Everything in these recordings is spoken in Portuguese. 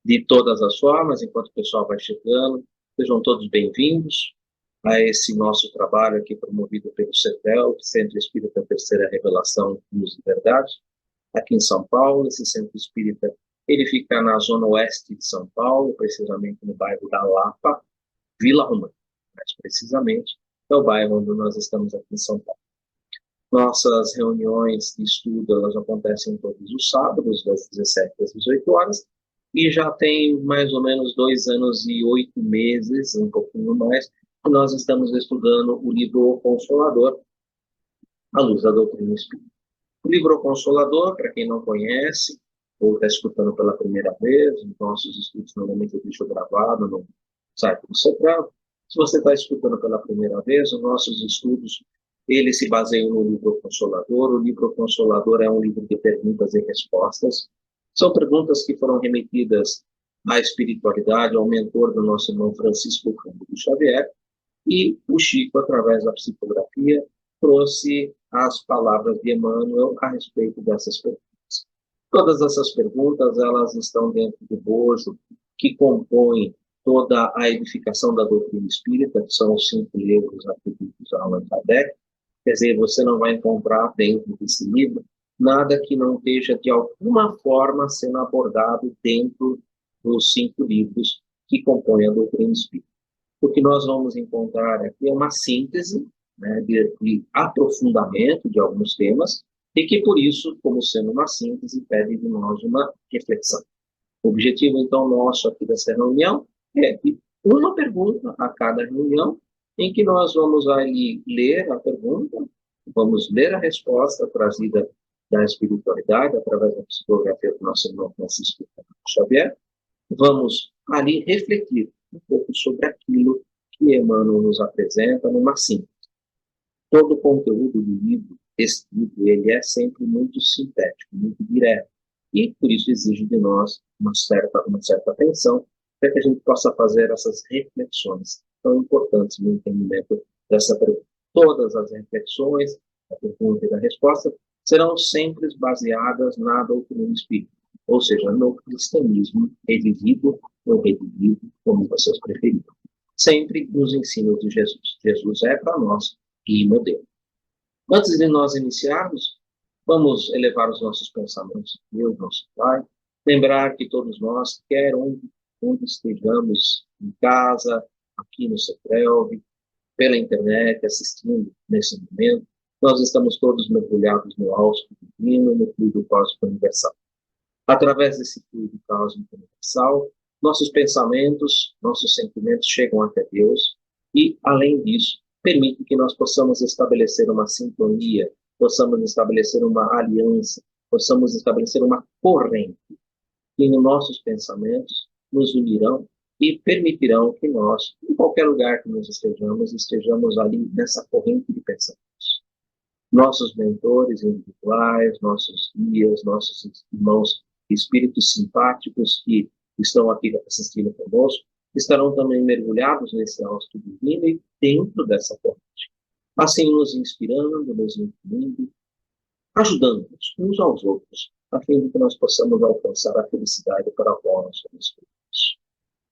De todas as formas, enquanto o pessoal vai chegando, sejam todos bem-vindos a esse nosso trabalho aqui promovido pelo CETEL, Centro Espírita Terceira Revelação, Luz e Verdade, aqui em São Paulo. Esse Centro Espírita, ele fica na zona oeste de São Paulo, precisamente no bairro da Lapa, Vila Romana, mais precisamente, é o bairro onde nós estamos aqui em São Paulo. Nossas reuniões de estudo, elas acontecem todos os sábados, das 17 às 18 horas, e já tem mais ou menos 2 anos e 8 meses, um pouquinho mais, que nós estamos estudando o livro O Consolador, à luz da doutrina espírita. O livro O Consolador, para quem não conhece, ou está escutando pela primeira vez, os nossos estudos normalmente eu deixo gravado no site do CETRAL. Se você está escutando pela primeira vez, os nossos estudos, eles se baseiam no livro Consolador. O livro Consolador é um livro de perguntas e respostas. São perguntas que foram remetidas à espiritualidade, ao mentor do nosso irmão Francisco Cândido Xavier, e o Chico, através da psicografia, trouxe as palavras de Emmanuel a respeito dessas perguntas. Todas essas perguntas, elas estão dentro do bojo que compõe toda a edificação da doutrina espírita, que são os 5 livros atribuídos a Allan Kardec. Quer dizer, você não vai encontrar dentro desse livro nada que não esteja, de alguma forma, sendo abordado dentro dos 5 livros que compõem a doutrina espírita. O que nós vamos encontrar aqui é uma síntese, né, de aprofundamento de alguns temas, e que, por isso, como sendo uma síntese, pede de nós uma reflexão. O objetivo, então, nosso aqui dessa reunião é de uma pergunta a cada reunião, em que nós vamos ali ler a pergunta, vamos ler a resposta trazida da espiritualidade, através da psicografia do nosso irmão Francisco Xavier. Vamos ali refletir um pouco sobre aquilo que Emmanuel nos apresenta numa síntese. Todo o conteúdo do livro escrito, ele é sempre muito sintético, muito direto, e por isso exige de nós uma certa atenção para que a gente possa fazer essas reflexões tão importantes no entendimento dessa pergunta. Todas as reflexões, a pergunta e a resposta, serão sempre baseadas na doutrina espírita, ou seja, no cristianismo redigido ou redimido, como vocês preferirem. Sempre nos ensinos de Jesus. Jesus é para nós guia e modelo. Antes de nós iniciarmos, vamos elevar os nossos pensamentos a Deus, nosso Pai. Lembrar que todos nós, quer onde estejamos, em casa, aqui no CETRELV, pela internet, assistindo nesse momento, nós estamos todos mergulhados no auto divino, no fluido cósmico universal. Através desse fluido cósmico universal, nossos pensamentos, nossos sentimentos chegam até Deus e, além disso, permite que nós possamos estabelecer uma sintonia, possamos estabelecer uma aliança, possamos estabelecer uma corrente que nos nossos pensamentos nos unirão e permitirão que nós, em qualquer lugar que nós estejamos ali nessa corrente de pensamentos. Nossos mentores individuais, nossos guias, nossos irmãos espíritos simpáticos que estão aqui assistindo conosco, estarão também mergulhados nesse auto divino e dentro dessa corrente. Assim, nos inspirando, nos incluindo, ajudando-nos uns aos outros, a fim de que nós possamos alcançar a felicidade para a qual nós somos feitos.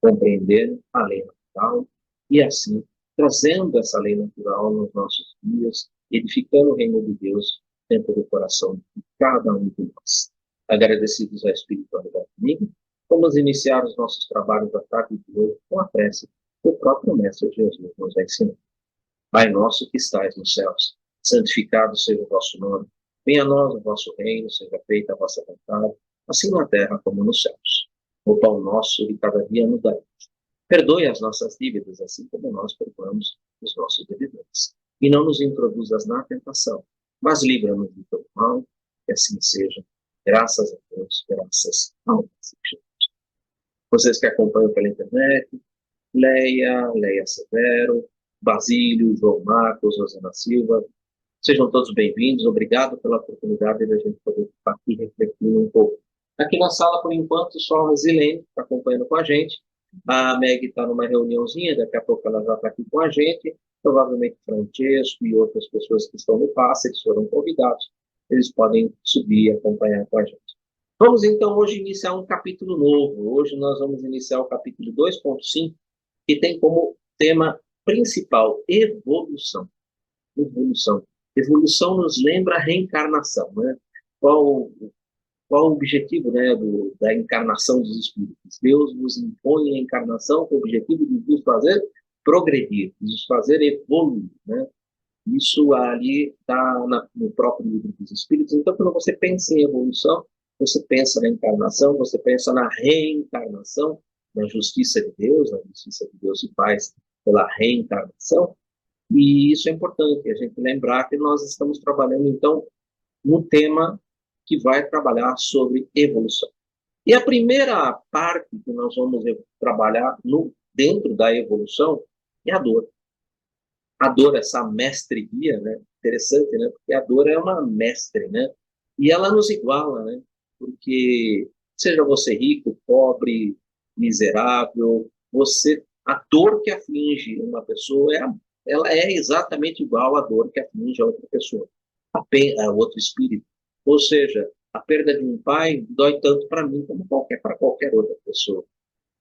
Compreender a lei natural e, assim, trazendo essa lei natural nos nossos dias, edificando o reino de Deus dentro do coração de cada um de nós. Agradecidos à espiritualidade amiga, vamos iniciar os nossos trabalhos da tarde de hoje com a prece que o próprio Mestre Jesus nos ensinou. Pai nosso que estais nos céus, santificado seja o vosso nome. Venha a nós o vosso reino, seja feita a vossa vontade, assim na terra como nos céus. O pão nosso de cada dia nos dai. Perdoe as nossas dívidas, assim como nós perdoamos os nossos devedores. E não nos introduzas na tentação, mas livra-nos do teu mal, que assim seja. Graças a Deus, graças ao Senhor. Vocês que acompanham pela internet, Leia Severo, Basílio, João Marcos, Rosana Silva, sejam todos bem-vindos. Obrigado pela oportunidade de a gente poder estar aqui refletindo um pouco. Aqui na sala, por enquanto, só a Zilene está acompanhando com a gente. A Meg está numa reuniãozinha, daqui a pouco ela já está aqui com a gente. Provavelmente Francesco e outras pessoas que estão no passe, eles foram convidados. Eles podem subir e acompanhar com a gente. Vamos então hoje iniciar um capítulo novo. Hoje nós vamos iniciar o capítulo 2.5, que tem como tema principal evolução. Evolução. Evolução nos lembra a reencarnação, né? Qual, qual o objetivo, né, da encarnação dos espíritos? Deus nos impõe a encarnação com o objetivo de nos fazer progredir, de nos fazer evoluir, né? Isso ali está no próprio livro dos Espíritos. Então, quando você pensa em evolução, você pensa na encarnação, você pensa na reencarnação, na justiça de Deus, na justiça que Deus se faz pela reencarnação. E isso é importante, a gente lembrar que nós estamos trabalhando, então, no tema que vai trabalhar sobre evolução. E a primeira parte que nós vamos trabalhar dentro da evolução é a dor. A dor, essa mestre guia, né? Interessante, né? Porque a dor é uma mestre, né? E ela nos iguala, né? Porque seja você rico, pobre, miserável, a dor que aflige uma pessoa ela é exatamente igual à dor que aflige a outra pessoa, a outro espírito. Ou seja, a perda de um pai dói tanto para mim como para qualquer outra pessoa.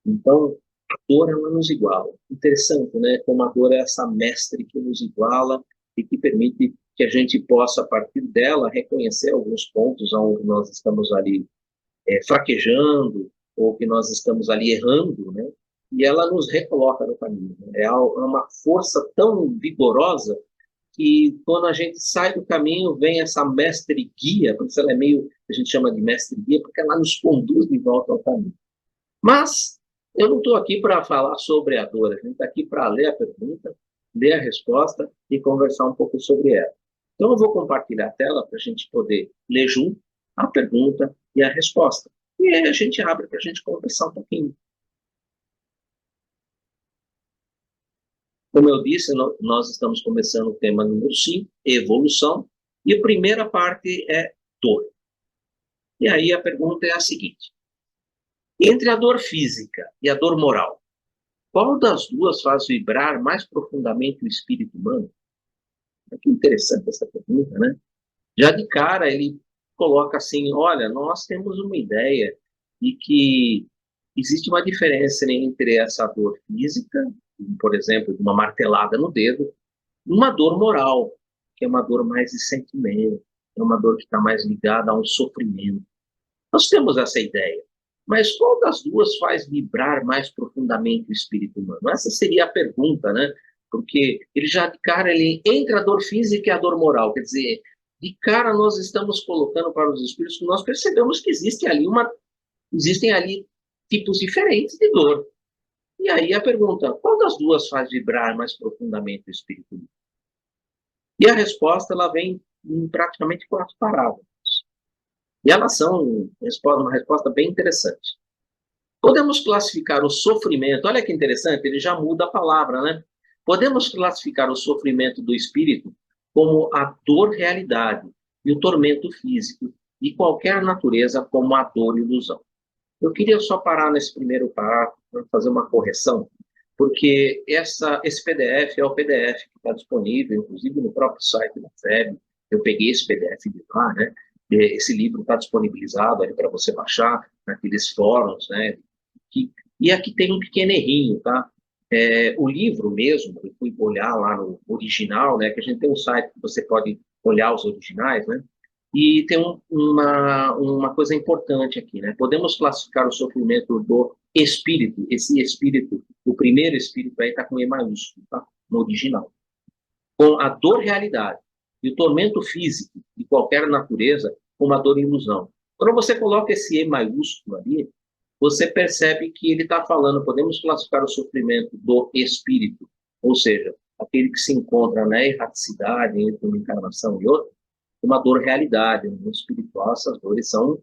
Então, a dor, ela nos iguala. Interessante, né? Como a dor é essa mestre que nos iguala e que permite que a gente possa, a partir dela, reconhecer alguns pontos onde nós estamos ali fraquejando ou que nós estamos ali errando, né? E ela nos recoloca no caminho. Né? É uma força tão vigorosa que quando a gente sai do caminho, vem essa mestre guia, por isso ela é meio, a gente chama de mestre guia, porque ela nos conduz de volta ao caminho. Mas eu não estou aqui para falar sobre a dor, a gente está aqui para ler a pergunta, ler a resposta e conversar um pouco sobre ela. Então eu vou compartilhar a tela para a gente poder ler junto a pergunta e a resposta. E aí a gente abre para a gente conversar um pouquinho. Como eu disse, nós estamos começando o tema número 5, evolução, e a primeira parte é dor. E aí a pergunta é a seguinte: entre a dor física e a dor moral, qual das duas faz vibrar mais profundamente o espírito humano? Que interessante essa pergunta, né? Já de cara ele coloca assim, olha, nós temos uma ideia de que existe uma diferença entre essa dor física, por exemplo, de uma martelada no dedo, e uma dor moral, que é uma dor mais de sentimento, é uma dor que está mais ligada a um sofrimento. Nós temos essa ideia. Mas qual das duas faz vibrar mais profundamente o espírito humano? Essa seria a pergunta, né? Porque ele já de cara, ele entre a dor física e a dor moral. Quer dizer, de cara nós estamos colocando para os espíritos que nós percebemos que existem ali tipos diferentes de dor. E aí a pergunta, qual das duas faz vibrar mais profundamente o espírito humano? E a resposta, ela vem em praticamente 4 parágrafos. E elas são uma resposta bem interessante. Podemos classificar o sofrimento, olha que interessante, ele já muda a palavra, né? Podemos classificar o sofrimento do espírito como a dor realidade e o tormento físico de qualquer natureza como a dor e ilusão. Eu queria só parar nesse primeiro parágrafo para fazer uma correção, porque esse PDF é o PDF que está disponível, inclusive no próprio site da FEB. Eu peguei esse PDF de lá, né? Esse livro está disponibilizado aí para você baixar naqueles fóruns, né? E aqui tem um pequeno errinho, tá? O livro mesmo, eu fui olhar lá no original, né? Que a gente tem um site que você pode olhar os originais, né? E tem uma coisa importante aqui, né? Podemos classificar o sofrimento do espírito, esse espírito, o primeiro espírito aí está com E maiúsculo, tá? No original. Com a dor realidade e o tormento físico de qualquer natureza, como a dor e ilusão. Quando você coloca esse E maiúsculo ali, você percebe que ele está falando, podemos classificar o sofrimento do espírito, ou seja, aquele que se encontra na erraticidade entre uma encarnação e outra, uma dor realidade, no mundo espiritual essas dores são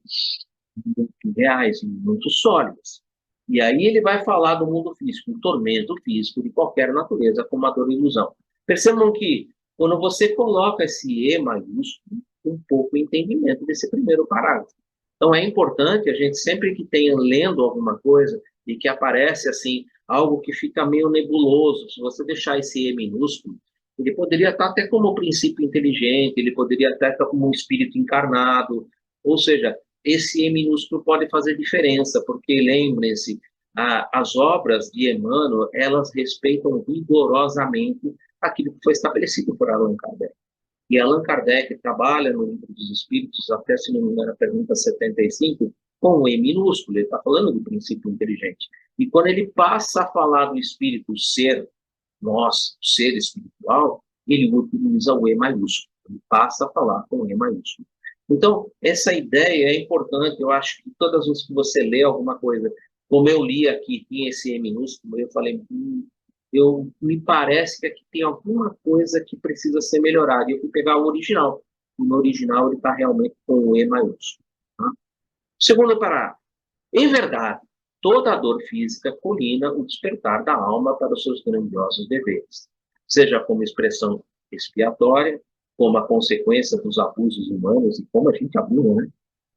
muito reais, muito sólidas. E aí ele vai falar do mundo físico, um tormento físico de qualquer natureza, como a dor e ilusão. Percebam que quando você coloca esse E maiúsculo, um pouco o entendimento desse primeiro parágrafo. Então é importante a gente sempre que tenha lendo alguma coisa e que aparece assim algo que fica meio nebuloso, se você deixar esse E minúsculo, ele poderia estar até como princípio inteligente, ele poderia até estar como um espírito encarnado, ou seja, esse E minúsculo pode fazer diferença, porque lembrem-se, as obras de Emmanuel, elas respeitam rigorosamente aquilo que foi estabelecido por Allan Kardec. E Allan Kardec trabalha no Livro dos Espíritos, até se não me engano, a pergunta 75, com o E minúsculo, ele está falando do princípio inteligente. E quando ele passa a falar do espírito ser, nós, ser espiritual, ele utiliza o E maiúsculo, ele passa a falar com o E maiúsculo. Então, essa ideia é importante, eu acho que todas as vezes que você lê alguma coisa, como eu li aqui, tinha esse E minúsculo, eu falei, me parece que aqui tem alguma coisa que precisa ser melhorada. E eu fui pegar o original. E no original ele está realmente com o E maiúsculo. Tá? Segundo parágrafo. Em verdade, toda a dor física culmina o despertar da alma para os seus grandiosos deveres, seja como expressão expiatória, como a consequência dos abusos humanos, e como a gente abusa, né?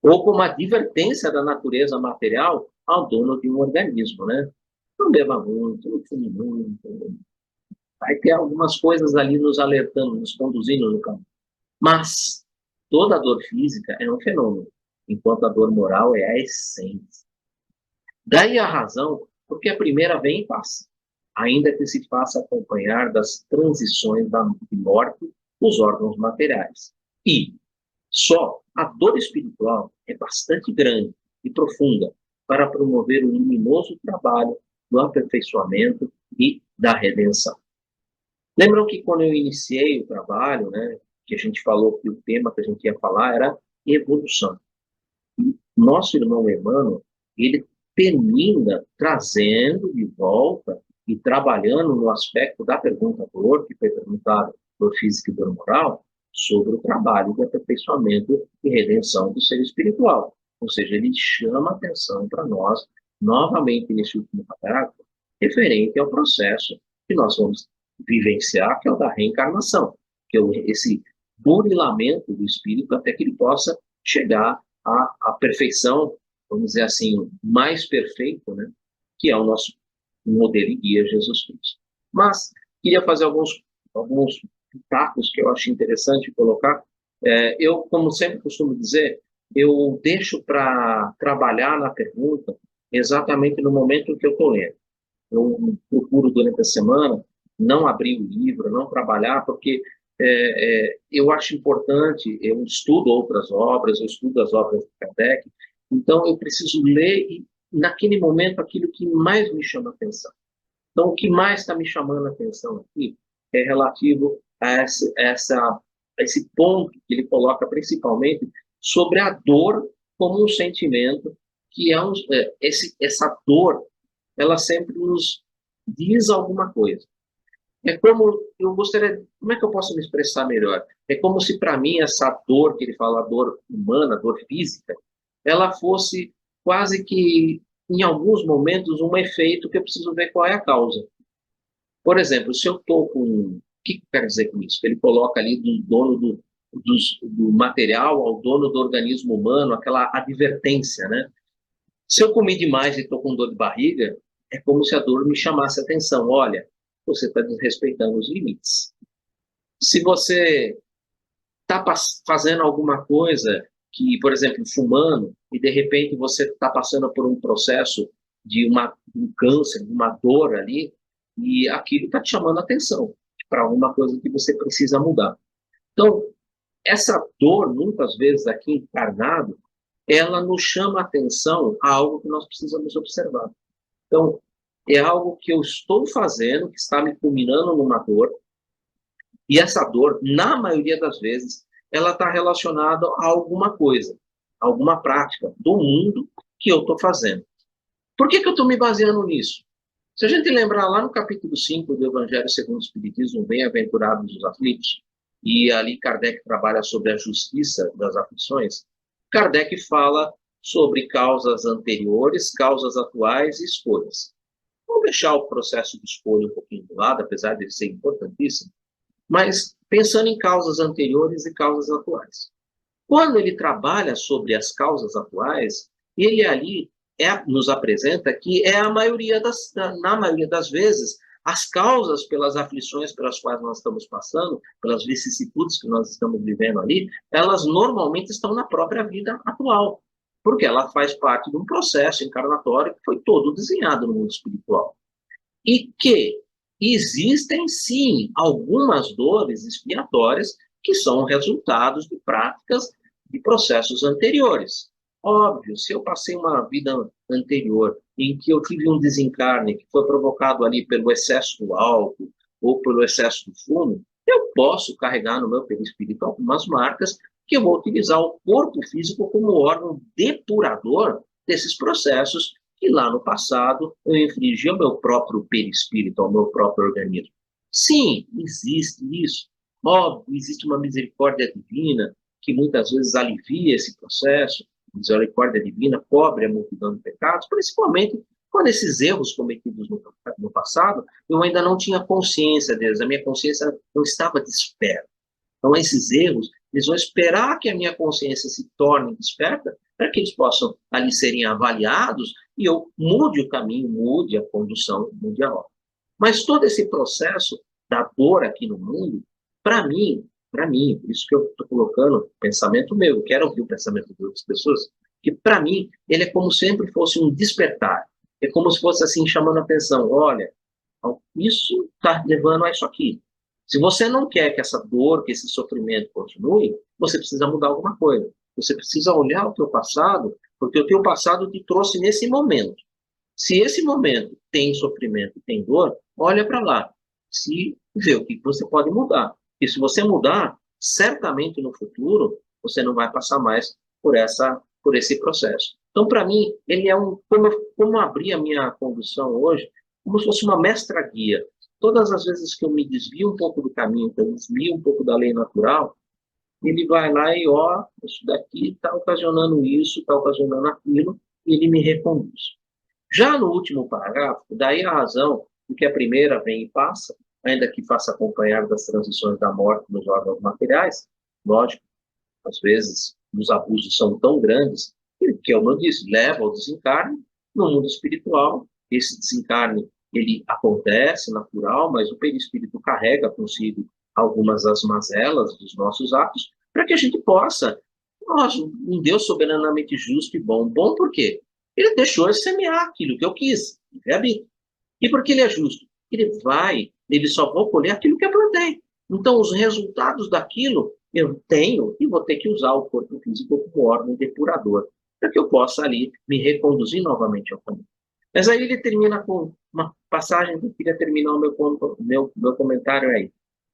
Ou como advertência da natureza material ao dono de um organismo, né? Não beba muito, não fume muito. Vai ter algumas coisas ali nos alertando, nos conduzindo no caminho. Mas toda dor física é um fenômeno, enquanto a dor moral é a essência. Daí a razão porque a primeira vem e passa, ainda que se faça acompanhar das transições da morte dos órgãos materiais. E só a dor espiritual é bastante grande e profunda para promover o luminoso trabalho do aperfeiçoamento e da redenção. Lembram que quando eu iniciei o trabalho, né, que a gente falou que o tema que a gente ia falar era evolução. E nosso irmão Emmanuel, ele termina trazendo de volta e trabalhando no aspecto da pergunta dor, que foi perguntada, dor física e dor moral, sobre o trabalho de aperfeiçoamento e redenção do ser espiritual. Ou seja, ele chama atenção para nós, novamente nesse último parágrafo, referente ao processo que nós vamos vivenciar, que é o da reencarnação, que é esse burilamento do espírito até que ele possa chegar à perfeição, vamos dizer assim, mais perfeito, né? Que é o nosso modelo e guia Jesus Cristo. Mas queria fazer alguns pitacos que eu acho interessante colocar. Eu, como sempre costumo dizer, eu deixo para trabalhar na pergunta exatamente no momento que eu estou lendo. Eu procuro durante a semana não abrir o livro, não trabalhar, porque eu acho importante, eu estudo outras obras, eu estudo as obras de Kardec, então eu preciso ler e, naquele momento, aquilo que mais me chama a atenção. Então, o que mais está me chamando a atenção aqui é relativo a esse ponto que ele coloca principalmente sobre a dor como um sentimento, que essa dor, ela sempre nos diz alguma coisa. É como, como é que eu posso me expressar melhor? É como se para mim essa dor, que ele fala, dor humana, dor física, ela fosse quase que, em alguns momentos, um efeito que eu preciso ver qual é a causa. Por exemplo, se eu estou com... O que quer dizer com isso? Que ele coloca ali do dono do material ao dono do organismo humano, aquela advertência, né? Se eu comi demais e estou com dor de barriga, é como se a dor me chamasse a atenção. Olha, você está desrespeitando os limites. Se você está fazendo alguma coisa que, por exemplo, fumando, e de repente você está passando por um processo de um câncer, de uma dor ali, e aquilo está te chamando a atenção para alguma coisa que você precisa mudar. Então, essa dor, muitas vezes aqui encarnado, ela nos chama a atenção a algo que nós precisamos observar. Então, é algo que eu estou fazendo, que está me culminando numa dor, e essa dor, na maioria das vezes, ela está relacionada a alguma coisa, alguma prática do mundo que eu estou fazendo. Por que eu estou me baseando nisso? Se a gente lembrar lá no capítulo 5 do Evangelho segundo o Espiritismo, Bem-aventurados os aflitos, e ali Kardec trabalha sobre a justiça das aflições, Kardec fala sobre causas anteriores, causas atuais e escolhas. Vamos deixar o processo de escolha um pouquinho de lado, apesar de ser importantíssimo, mas pensando em causas anteriores e causas atuais. Quando ele trabalha sobre as causas atuais, ele ali nos apresenta que na maioria das vezes, as causas pelas aflições pelas quais nós estamos passando, pelas vicissitudes que nós estamos vivendo ali, elas normalmente estão na própria vida atual. porque ela faz parte de um processo encarnatório que foi todo desenhado no mundo espiritual. E que existem, sim, algumas dores expiatórias que são resultados de práticas de processos anteriores. Óbvio, se eu passei uma vida anterior em que eu tive um desencarne que foi provocado ali pelo excesso do álcool ou pelo excesso do fumo, eu posso carregar no meu perispírito algumas marcas que eu vou utilizar o corpo físico como órgão depurador desses processos que lá no passado eu infligi ao meu próprio perispírito, ao meu próprio organismo. Sim, existe isso. Óbvio, existe uma misericórdia divina que muitas vezes alivia esse processo. A misericórdia divina cobre a multidão de pecados, principalmente quando esses erros cometidos no passado, eu ainda não tinha consciência deles, a minha consciência não estava desperta. Então, esses erros, eles vão esperar que a minha consciência se torne desperta para que eles possam ali serem avaliados e eu mude o caminho, mude a condução, mude a rota. Mas todo esse processo da dor aqui no mundo, para mim, por isso que eu estou colocando pensamento meu, eu quero ouvir o pensamento de outras pessoas, que para mim ele é como se sempre fosse um despertar, é como se fosse assim chamando a atenção, olha, isso está levando a isso aqui. Se você não quer que essa dor, que esse sofrimento continue, você precisa mudar alguma coisa. Você precisa olhar o teu passado, porque o teu passado te trouxe nesse momento. Se esse momento tem sofrimento, tem dor, olha para lá. Se vê o que você pode mudar. E se você mudar, certamente no futuro você não vai passar mais por esse processo. Então, para mim, ele é como abrir a minha condução hoje, como se fosse uma mestra-guia. Todas as vezes que eu me desvio um pouco do caminho, que eu desvio um pouco da lei natural, ele vai lá e, ó, isso daqui está ocasionando isso, está ocasionando aquilo, e ele me reconduz. Já no último parágrafo, daí a razão de que a primeira vem e passa, ainda que faça acompanhar das transições da morte nos órgãos materiais, lógico, às vezes os abusos são tão grandes que, eu não disse, leva ao desencarne no mundo espiritual. Esse desencarne ele acontece natural, mas o perispírito carrega consigo algumas das mazelas dos nossos atos para que a gente possa, um Deus soberanamente justo e bom. Bom por quê? Ele deixou eu semear aquilo que eu quis, livre-arbítrio. E porque ele é justo? Ele só vai colher aquilo que eu plantei. Então, os resultados daquilo eu tenho e vou ter que usar o corpo físico como órgão depurador, para que eu possa ali me reconduzir novamente ao caminho. Mas aí ele termina com uma passagem que eu queria terminar o meu comentário aí.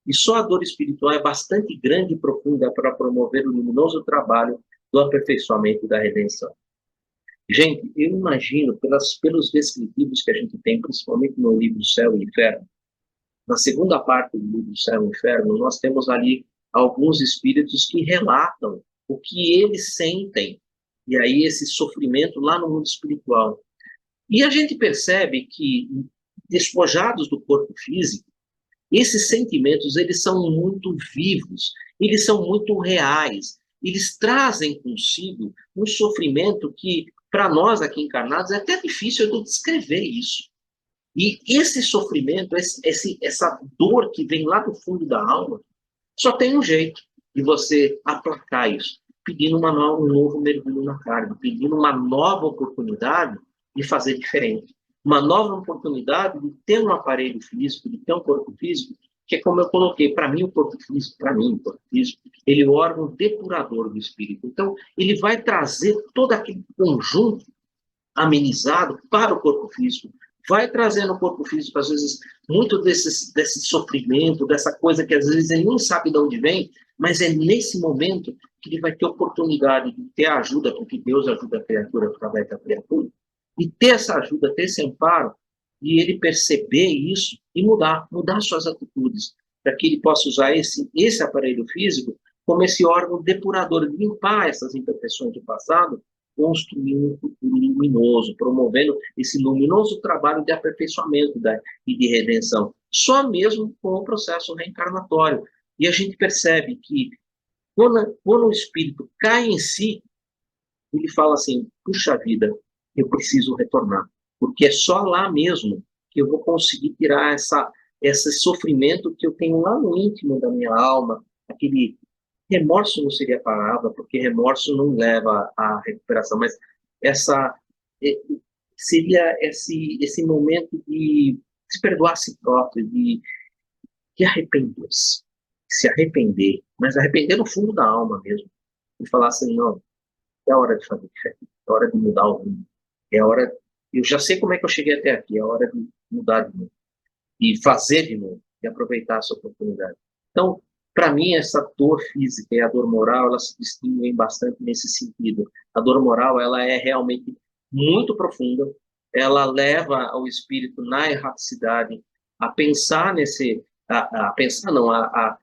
E só a dor espiritual é bastante grande e profunda para promover o luminoso trabalho do aperfeiçoamento e da redenção. Gente, eu imagino, pelos descritivos que a gente tem, principalmente no livro Céu e Inferno, na segunda parte do livro Céu e Inferno, nós temos ali alguns espíritos que relatam o que eles sentem, e aí esse sofrimento lá no mundo espiritual. E a gente percebe que, despojados do corpo físico, esses sentimentos, eles são muito vivos, eles são muito reais, eles trazem consigo um sofrimento que, para nós aqui encarnados, é até difícil de descrever isso. E esse sofrimento, essa dor que vem lá do fundo da alma, só tem um jeito de você aplacar isso, pedindo um novo mergulho na carne, pedindo uma nova oportunidade de fazer diferente. Uma nova oportunidade de ter um aparelho físico, de ter um corpo físico, que é como eu coloquei, para mim o corpo físico, ele é o órgão depurador do espírito. Então, ele vai trazer todo aquele conjunto amenizado para o corpo físico, vai trazer no corpo físico, às vezes, muito desse sofrimento, dessa coisa que às vezes ele não sabe de onde vem, mas é nesse momento que ele vai ter oportunidade de ter a ajuda, porque Deus ajuda a criatura através da criatura, e ter essa ajuda, ter esse amparo, e ele perceber isso e mudar suas atitudes, para que ele possa usar esse aparelho físico como esse órgão depurador, limpar essas imperfeições do passado, construir um futuro luminoso, promovendo esse luminoso trabalho de aperfeiçoamento e de redenção, só mesmo com o processo reencarnatório. E a gente percebe que, quando o espírito cai em si, ele fala assim, puxa vida, eu preciso retornar, porque é só lá mesmo que eu vou conseguir tirar esse sofrimento que eu tenho lá no íntimo da minha alma, aquele remorso não seria a palavra, porque remorso não leva à recuperação, mas essa eh, seria esse momento de se perdoar a si próprio, de arrepender-se, se arrepender, mas arrepender no fundo da alma mesmo, e falar assim, não, é hora de fazer diferente, é hora de mudar o rumo, é hora, eu já sei como é que eu cheguei até aqui, é hora de mudar de novo, e fazer de novo, e aproveitar essa oportunidade. Então, para mim, essa dor física e a dor moral, elas se distinguem bastante nesse sentido. A dor moral, ela é realmente muito profunda, ela leva o espírito na erraticidade a pensar a pensar não, a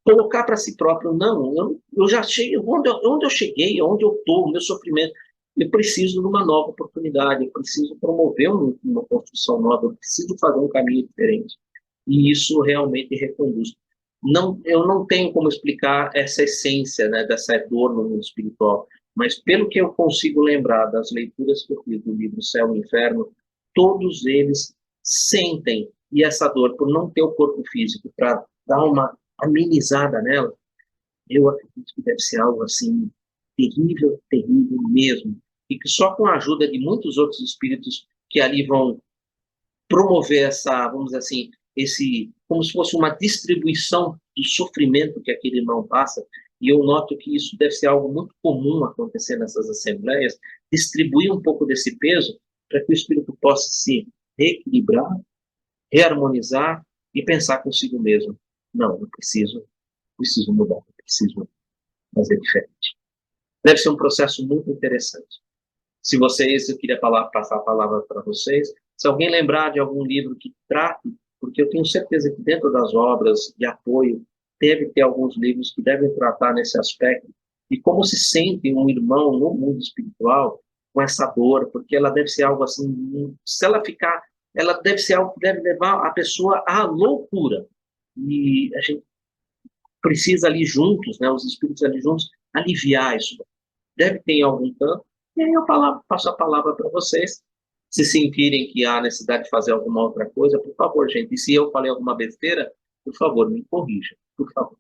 colocar para si próprio, não, eu já cheguei, onde eu cheguei, onde eu estou, o meu sofrimento, eu preciso de uma nova oportunidade, eu preciso promover uma construção nova, eu preciso fazer um caminho diferente. E isso realmente reconduz. Não, eu não tenho como explicar essa essência, né, dessa dor no mundo espiritual, mas pelo que eu consigo lembrar das leituras que eu fiz do livro Céu e Inferno, todos eles sentem, e essa dor por não ter o corpo físico para dar uma amenizada nela, eu acredito que deve ser algo assim terrível, terrível mesmo, e que só com a ajuda de muitos outros espíritos que ali vão promover essa, vamos dizer assim, como se fosse uma distribuição do sofrimento que aquele irmão passa, e eu noto que isso deve ser algo muito comum acontecer nessas assembleias, distribuir um pouco desse peso para que o espírito possa se reequilibrar, reharmonizar e pensar consigo mesmo. Não, eu preciso mudar, eu preciso fazer diferente. Deve ser um processo muito interessante. Se vocês, eu queria passar a palavra para vocês, se alguém lembrar de algum livro que trate, porque eu tenho certeza que dentro das obras de apoio deve ter alguns livros que devem tratar nesse aspecto, e como se sente um irmão no mundo espiritual com essa dor, porque ela deve ser algo assim, se ela ficar, ela deve ser algo que deve levar a pessoa à loucura. E a gente precisa ali juntos, né, os espíritos ali juntos, aliviar isso. Deve ter em algum canto, e aí eu passo a palavra para vocês. Se sentirem que há necessidade de fazer alguma outra coisa, por favor, gente. E se eu falei alguma besteira, por favor, me corrija, por favor.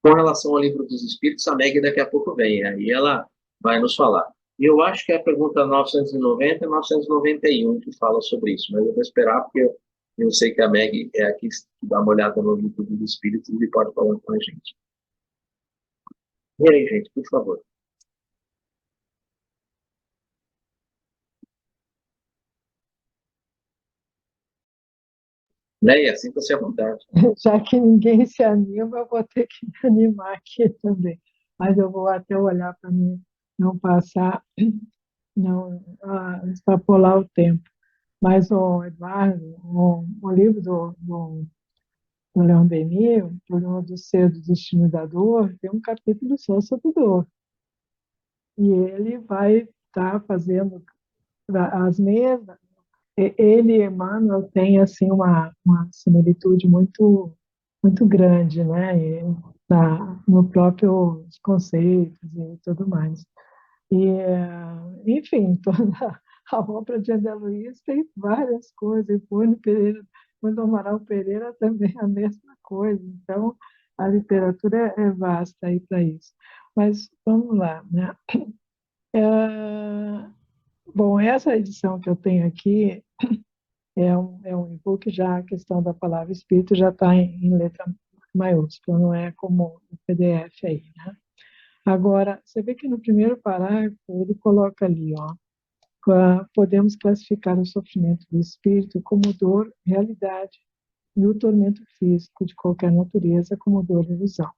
Com relação ao livro dos Espíritos, a Meg daqui a pouco vem, aí ela vai nos falar. E eu acho que é a pergunta 990 e 991 que fala sobre isso, mas eu vou esperar porque eu sei que a Meg é aqui que dá uma olhada no livro dos Espíritos e pode falar com a gente. E aí, gente, por favor. Leia, sinta-se à vontade. Já que ninguém se anima, eu vou ter que me animar aqui também. Mas eu vou até olhar para mim não passar, não extrapolar o tempo. Mas o Eduardo, o livro do Leon Denis, O Problema do Ser, do Destino e da Dor, tem um capítulo só sobre dor. E ele vai estar fazendo as mesmas. Ele e Emmanuel têm assim uma similitude muito grande, né? No próprio conceitos e tudo mais. E, enfim, toda a obra de André Luiz tem várias coisas, e Bruno Pereira, Bruno Amaral Pereira também é a mesma coisa. Então, a literatura é vasta aí para isso. Mas vamos lá, né? É, bom, essa edição que eu tenho aqui é um e-book, já a questão da palavra espírito já está em letra maiúscula, não é como o PDF aí, né? Agora, você vê que no primeiro parágrafo ele coloca ali, ó, podemos classificar o sofrimento do espírito como dor, realidade, e o tormento físico de qualquer natureza como dor e ilusão.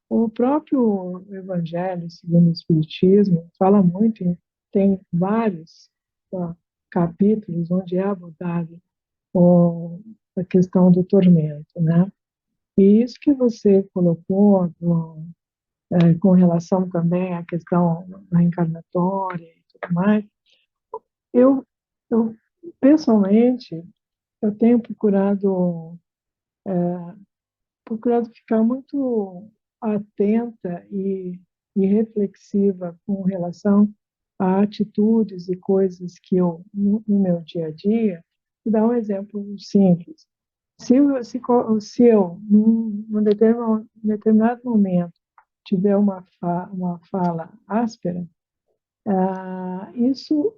O próprio Evangelho, segundo o Espiritismo, fala muito, tem vários ó, capítulos onde é abordado a questão do tormento, né? E isso que você colocou com relação também à questão da reencarnatória e tudo mais, eu, eu pessoalmente, eu tenho procurado ficar muito atenta e reflexiva com relação a atitudes e coisas que eu, no meu dia a dia. Vou dar um exemplo simples. Se eu, num determinado momento, tiver uma fala áspera, isso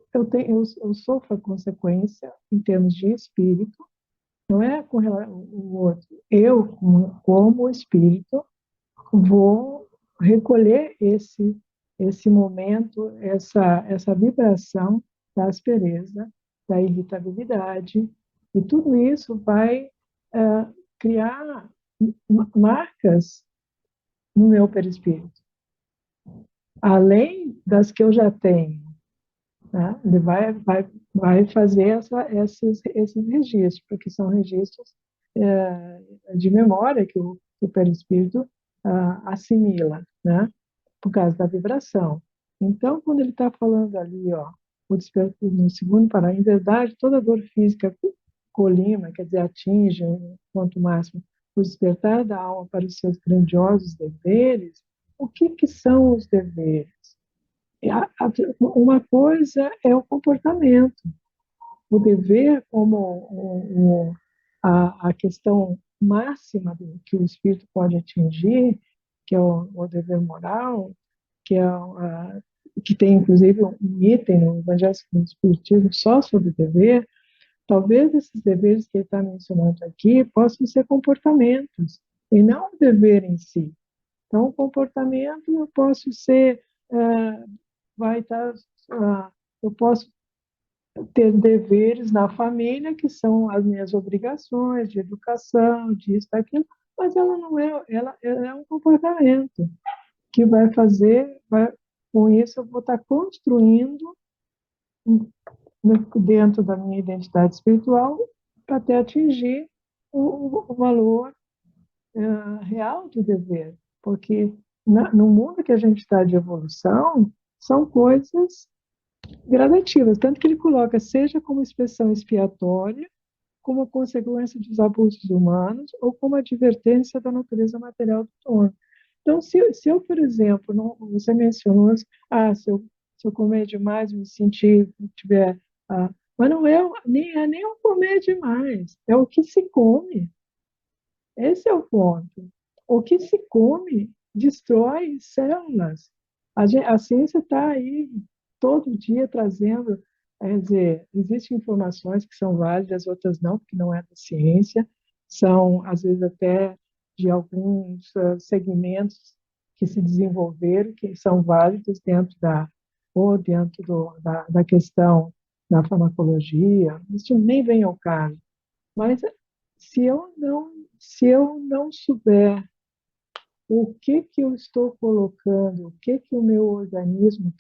eu sofro a consequência em termos de espírito, não é com o outro. Eu, como espírito, vou recolher esse momento, essa vibração da aspereza, da irritabilidade, e tudo isso vai criar marcas no meu perispírito, além das que eu já tenho. Né? Ele vai fazer esses registros, porque são registros de memória que o perispírito assimila, né? Por causa da vibração. Então, quando ele está falando ali, ó, no segundo parágrafo, em verdade, toda dor física colima, quer dizer, atinge um ponto máximo, o despertar da alma para os seus grandiosos deveres. O que são os deveres? Uma coisa é o comportamento. O dever como a questão máxima que o espírito pode atingir, que é o dever moral, que tem inclusive um item no Evangelho segundo o Espiritismo só sobre dever. Talvez esses deveres que ele está mencionando aqui possam ser comportamentos, e não o dever em si. Então, o comportamento eu posso ser, vai estar, eu posso ter deveres na família, que são as minhas obrigações de educação, disso, daquilo, mas ela não é, ela é um comportamento que vai fazer, com isso eu vou estar construindo dentro da minha identidade espiritual para até atingir o valor real do dever, porque no mundo que a gente está de evolução, são coisas gradativas, tanto que ele coloca, seja como expressão expiatória, como consequência dos abusos humanos, ou como advertência da natureza material do dono. Então, se eu, por exemplo, não, você mencionou, se eu comer demais, me sentir, tiver... mas não é nem o comer demais, é o que se come. Esse é o ponto. O que se come destrói células. A ciência está aí todo dia trazendo, quer dizer, existem informações que são válidas, outras não, porque não é da ciência, são, às vezes, até de alguns segmentos que se desenvolveram, que são válidos ou dentro da questão da farmacologia, isso nem vem ao caso. Mas se eu não souber o que eu estou colocando, o que o meu organismo,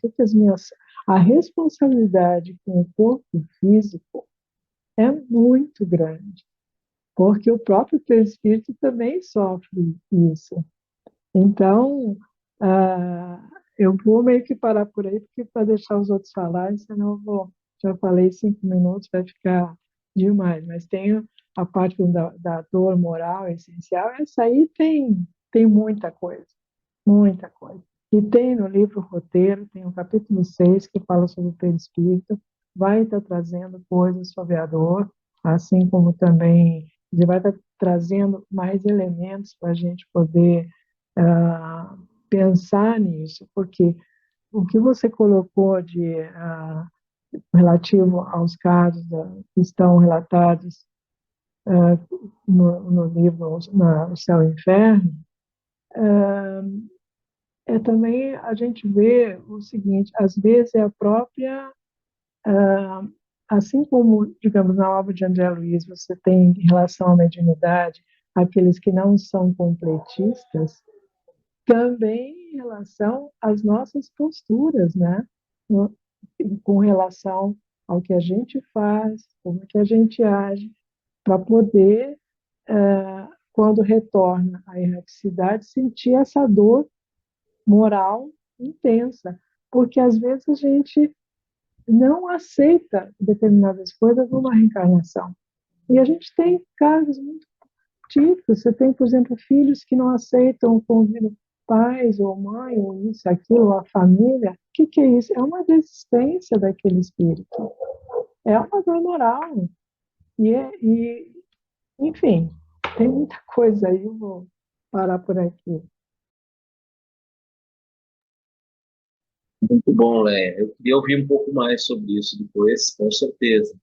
a responsabilidade com o corpo físico é muito grande, porque o próprio perispírito também sofre isso. Então, eu vou meio que parar por aí, porque para deixar os outros falarem, senão já falei 5 minutos, vai ficar demais. Mas tem a parte da dor moral essencial, essa aí tem muita coisa, muita coisa. E tem no livro Roteiro, tem o capítulo 6, que fala sobre o perispírito, vai estar trazendo coisas sobre a dor, assim como também ele vai estar trazendo mais elementos para a gente poder pensar nisso, porque o que você colocou relativo aos casos que estão relatados no livro O Céu e o Inferno, também a gente vê o seguinte, às vezes é a própria, assim como, digamos, na obra de André Luiz, você tem em relação à mediunidade, aqueles que não são completistas, também em relação às nossas posturas, né? Com relação ao que a gente faz, como que a gente age, para poder, quando retorna à erraticidade, sentir essa dor moral intensa, porque às vezes a gente não aceita determinadas coisas numa reencarnação. E a gente tem casos muito típicos. Você tem, por exemplo, filhos que não aceitam o convívio pais ou mãe, ou isso, aquilo, ou a família, que é isso? É uma desistência daquele espírito. É uma dor moral. E, enfim, tem muita coisa aí, eu vou parar por aqui. Muito bom, Léa. Eu queria ouvir um pouco mais sobre isso depois, com certeza.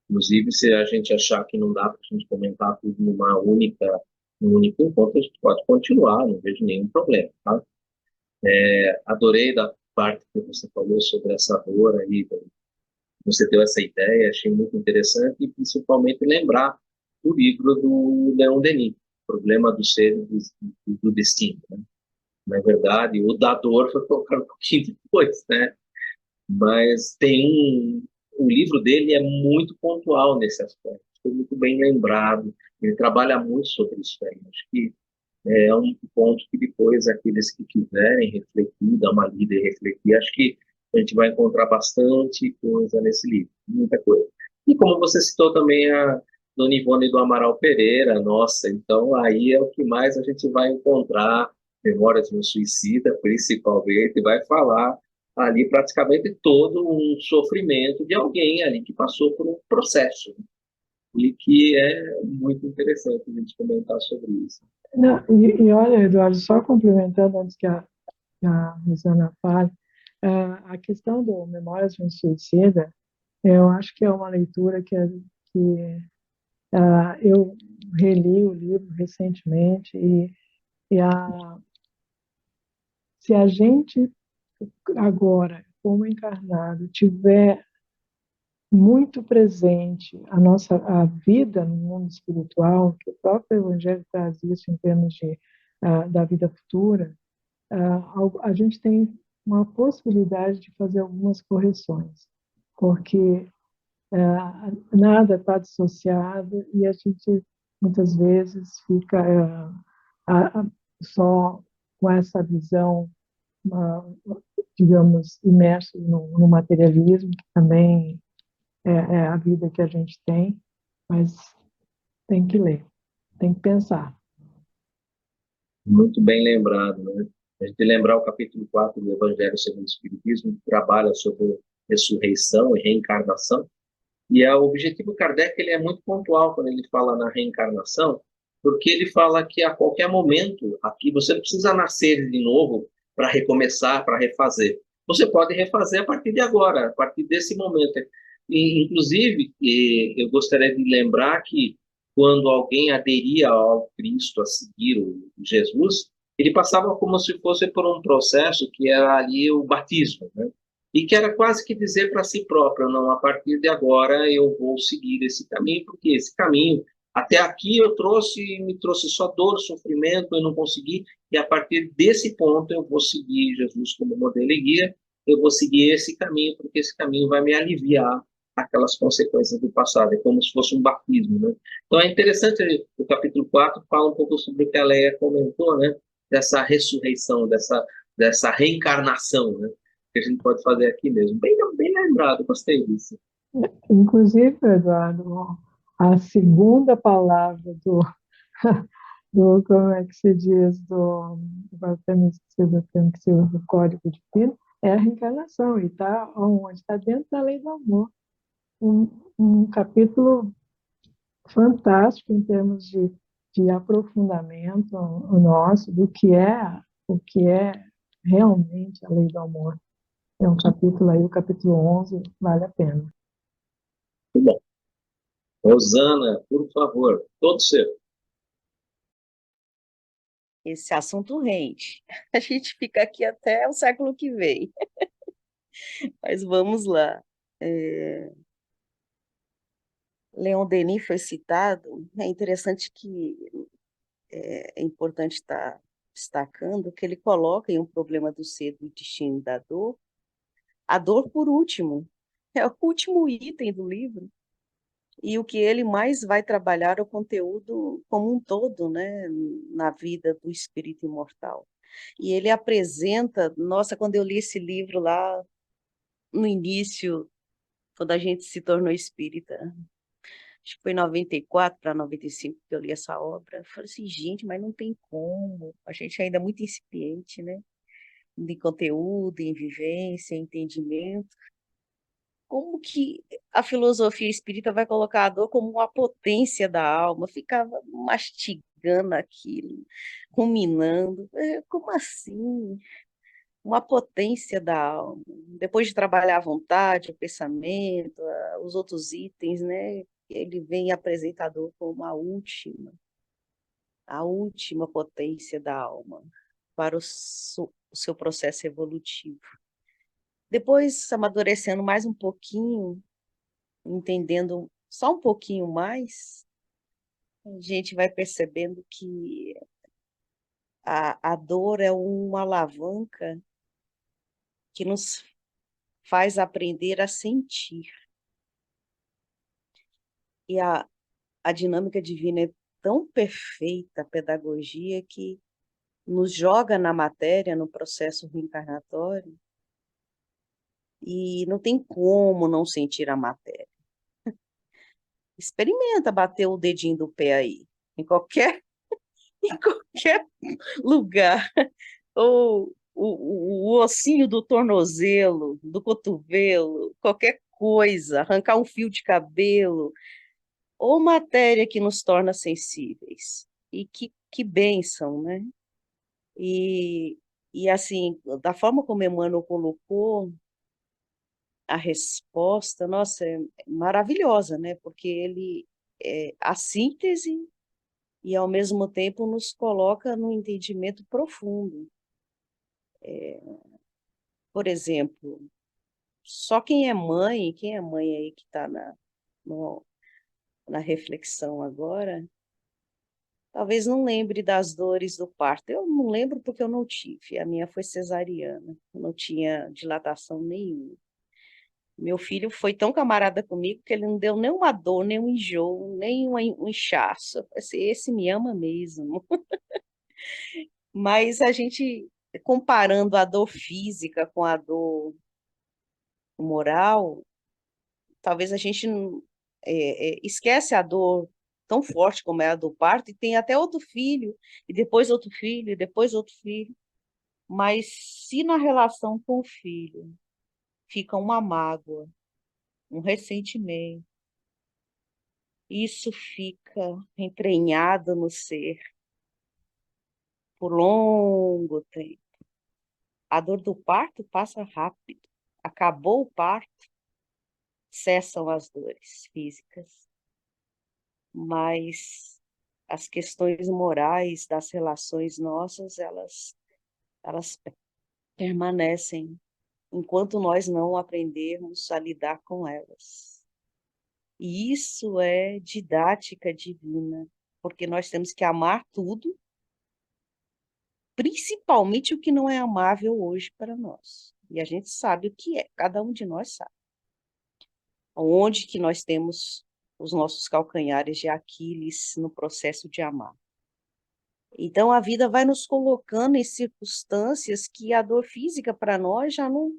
Inclusive, se a gente achar que não dá para a gente comentar tudo num único encontro, a gente pode continuar, não vejo nenhum problema, tá? Adorei da parte que você falou sobre essa dor aí, você deu essa ideia, achei muito interessante e principalmente lembrar do livro do Leon Denis, Problema do Ser e do Destino, né? Na verdade, o da dor foi colocado um pouquinho depois, né? Mas o livro dele é muito pontual nesse aspecto, foi muito bem lembrado, ele trabalha muito sobre isso aí, acho que é um ponto que depois aqueles que quiserem refletir, dar uma lida e refletir, acho que a gente vai encontrar bastante coisa nesse livro, muita coisa. E como você citou também a Dona Ivone do Amaral Pereira, nossa, então aí é o que mais a gente vai encontrar, Memórias de um Suicida, principalmente, vai falar ali praticamente todo um sofrimento de alguém ali que passou por um processo, né? E que é muito interessante a gente comentar sobre isso. Não, olha, Eduardo, só complementando antes que a Rosana fale, a questão do Memórias de um Suicida, eu acho que é uma leitura que eu reli o livro recentemente e se a gente agora, como encarnado, tiver muito presente a vida no mundo espiritual, que o próprio Evangelho traz isso em termos da vida futura, a gente tem uma possibilidade de fazer algumas correções, porque nada está dissociado e a gente muitas vezes fica só com essa visão, digamos, imerso no materialismo, que também é a vida que a gente tem, mas tem que ler, tem que pensar. Muito bem lembrado, né? A gente lembrar o capítulo 4 do Evangelho segundo o Espiritismo, que trabalha sobre ressurreição e reencarnação. E o objetivo Kardec ele é muito pontual quando ele fala na reencarnação, porque ele fala que a qualquer momento aqui você não precisa nascer de novo para recomeçar, para refazer. Você pode refazer a partir de agora, a partir desse momento. E, inclusive, eu gostaria de lembrar que quando alguém aderia ao Cristo, a seguir o Jesus, ele passava como se fosse por um processo que era ali o batismo, né? E que era quase que dizer para si próprio, não, a partir de agora eu vou seguir esse caminho, porque esse caminho, até aqui me trouxe só dor, sofrimento, eu não consegui, e a partir desse ponto eu vou seguir Jesus como modelo e guia, eu vou seguir esse caminho, porque esse caminho vai me aliviar aquelas consequências do passado, é como se fosse um batismo, né? Então é interessante, o capítulo 4 fala um pouco sobre o que a Leia comentou, né? Dessa ressurreição, dessa reencarnação, né? Que a gente pode fazer aqui mesmo. Bem lembrado, gostei disso. Inclusive, Eduardo, a segunda palavra como é que se diz, até me esqueci do termo que se usa, do Código Divino, é a reencarnação, e está onde? Está dentro da lei do amor. Um, um capítulo fantástico em termos de aprofundamento o nosso o que é realmente a lei do amor. É um capítulo aí, o capítulo 11, vale a pena. Muito bom. Rosana, por favor, todo seu. Esse assunto rende. A gente fica aqui até o século que vem. Mas vamos lá. Leon Denis foi citado. É interessante que é importante estar destacando que ele coloca em um problema do ser, do destino e da dor, a dor por último. É o último item do livro. E o que ele mais vai trabalhar é o conteúdo como um todo, né, na vida do espírito imortal. E ele apresenta, nossa, quando eu li esse livro lá no início, quando a gente se tornou espírita, acho que foi em 94 para 95 que eu li essa obra, eu falei assim, gente, mas não tem como, a gente ainda é muito incipiente, né? em conteúdo, em vivência, em entendimento. Como que a filosofia espírita vai colocar a dor como uma potência da alma? Eu ficava mastigando aquilo, ruminando. Como assim? Uma potência da alma. Depois de trabalhar a vontade, o pensamento, os outros itens, né? Ele vem apresentador como a última potência da alma para o seu processo evolutivo. Depois, amadurecendo mais um pouquinho, entendendo só um pouquinho mais, a gente vai percebendo que a dor é uma alavanca que nos faz aprender a sentir. E a dinâmica divina é tão perfeita, a pedagogia, que nos joga na matéria, no processo reencarnatório, e não tem como não sentir a matéria. Experimenta bater o dedinho do pé aí, em qualquer, em qualquer lugar. Ou o ossinho do tornozelo, do cotovelo, qualquer coisa, arrancar um fio de cabelo, ou matéria que nos torna sensíveis. E que bênção, né? E, e assim, da forma como Emmanuel colocou a resposta, nossa, é maravilhosa, né? Porque ele é a síntese e, ao mesmo tempo, nos coloca num entendimento profundo. Por exemplo, só quem é mãe aí que está na reflexão agora, talvez não lembre das dores do parto. Eu não lembro porque eu não tive. A minha foi cesariana, não tinha dilatação nenhuma. Meu filho foi tão camarada comigo que ele não deu nenhuma dor, nem um enjoo, nem um inchaço. Esse me ama mesmo. Mas a gente, comparando a dor física com a dor moral, talvez a gente esquece a dor tão forte como é a do parto, e tem até outro filho, e depois outro filho, e depois outro filho. Mas se na relação com o filho fica uma mágoa, um ressentimento, isso fica entranhado no ser por longo tempo. A dor do parto passa rápido. Acabou o parto, cessam as dores físicas, mas as questões morais das relações nossas, elas permanecem enquanto nós não aprendermos a lidar com elas. E isso é didática divina, porque nós temos que amar tudo, principalmente o que não é amável hoje para nós. E a gente sabe o que é, cada um de nós sabe. Onde que nós temos os nossos calcanhares de Aquiles no processo de amar. Então, a vida vai nos colocando em circunstâncias que a dor física para nós já não...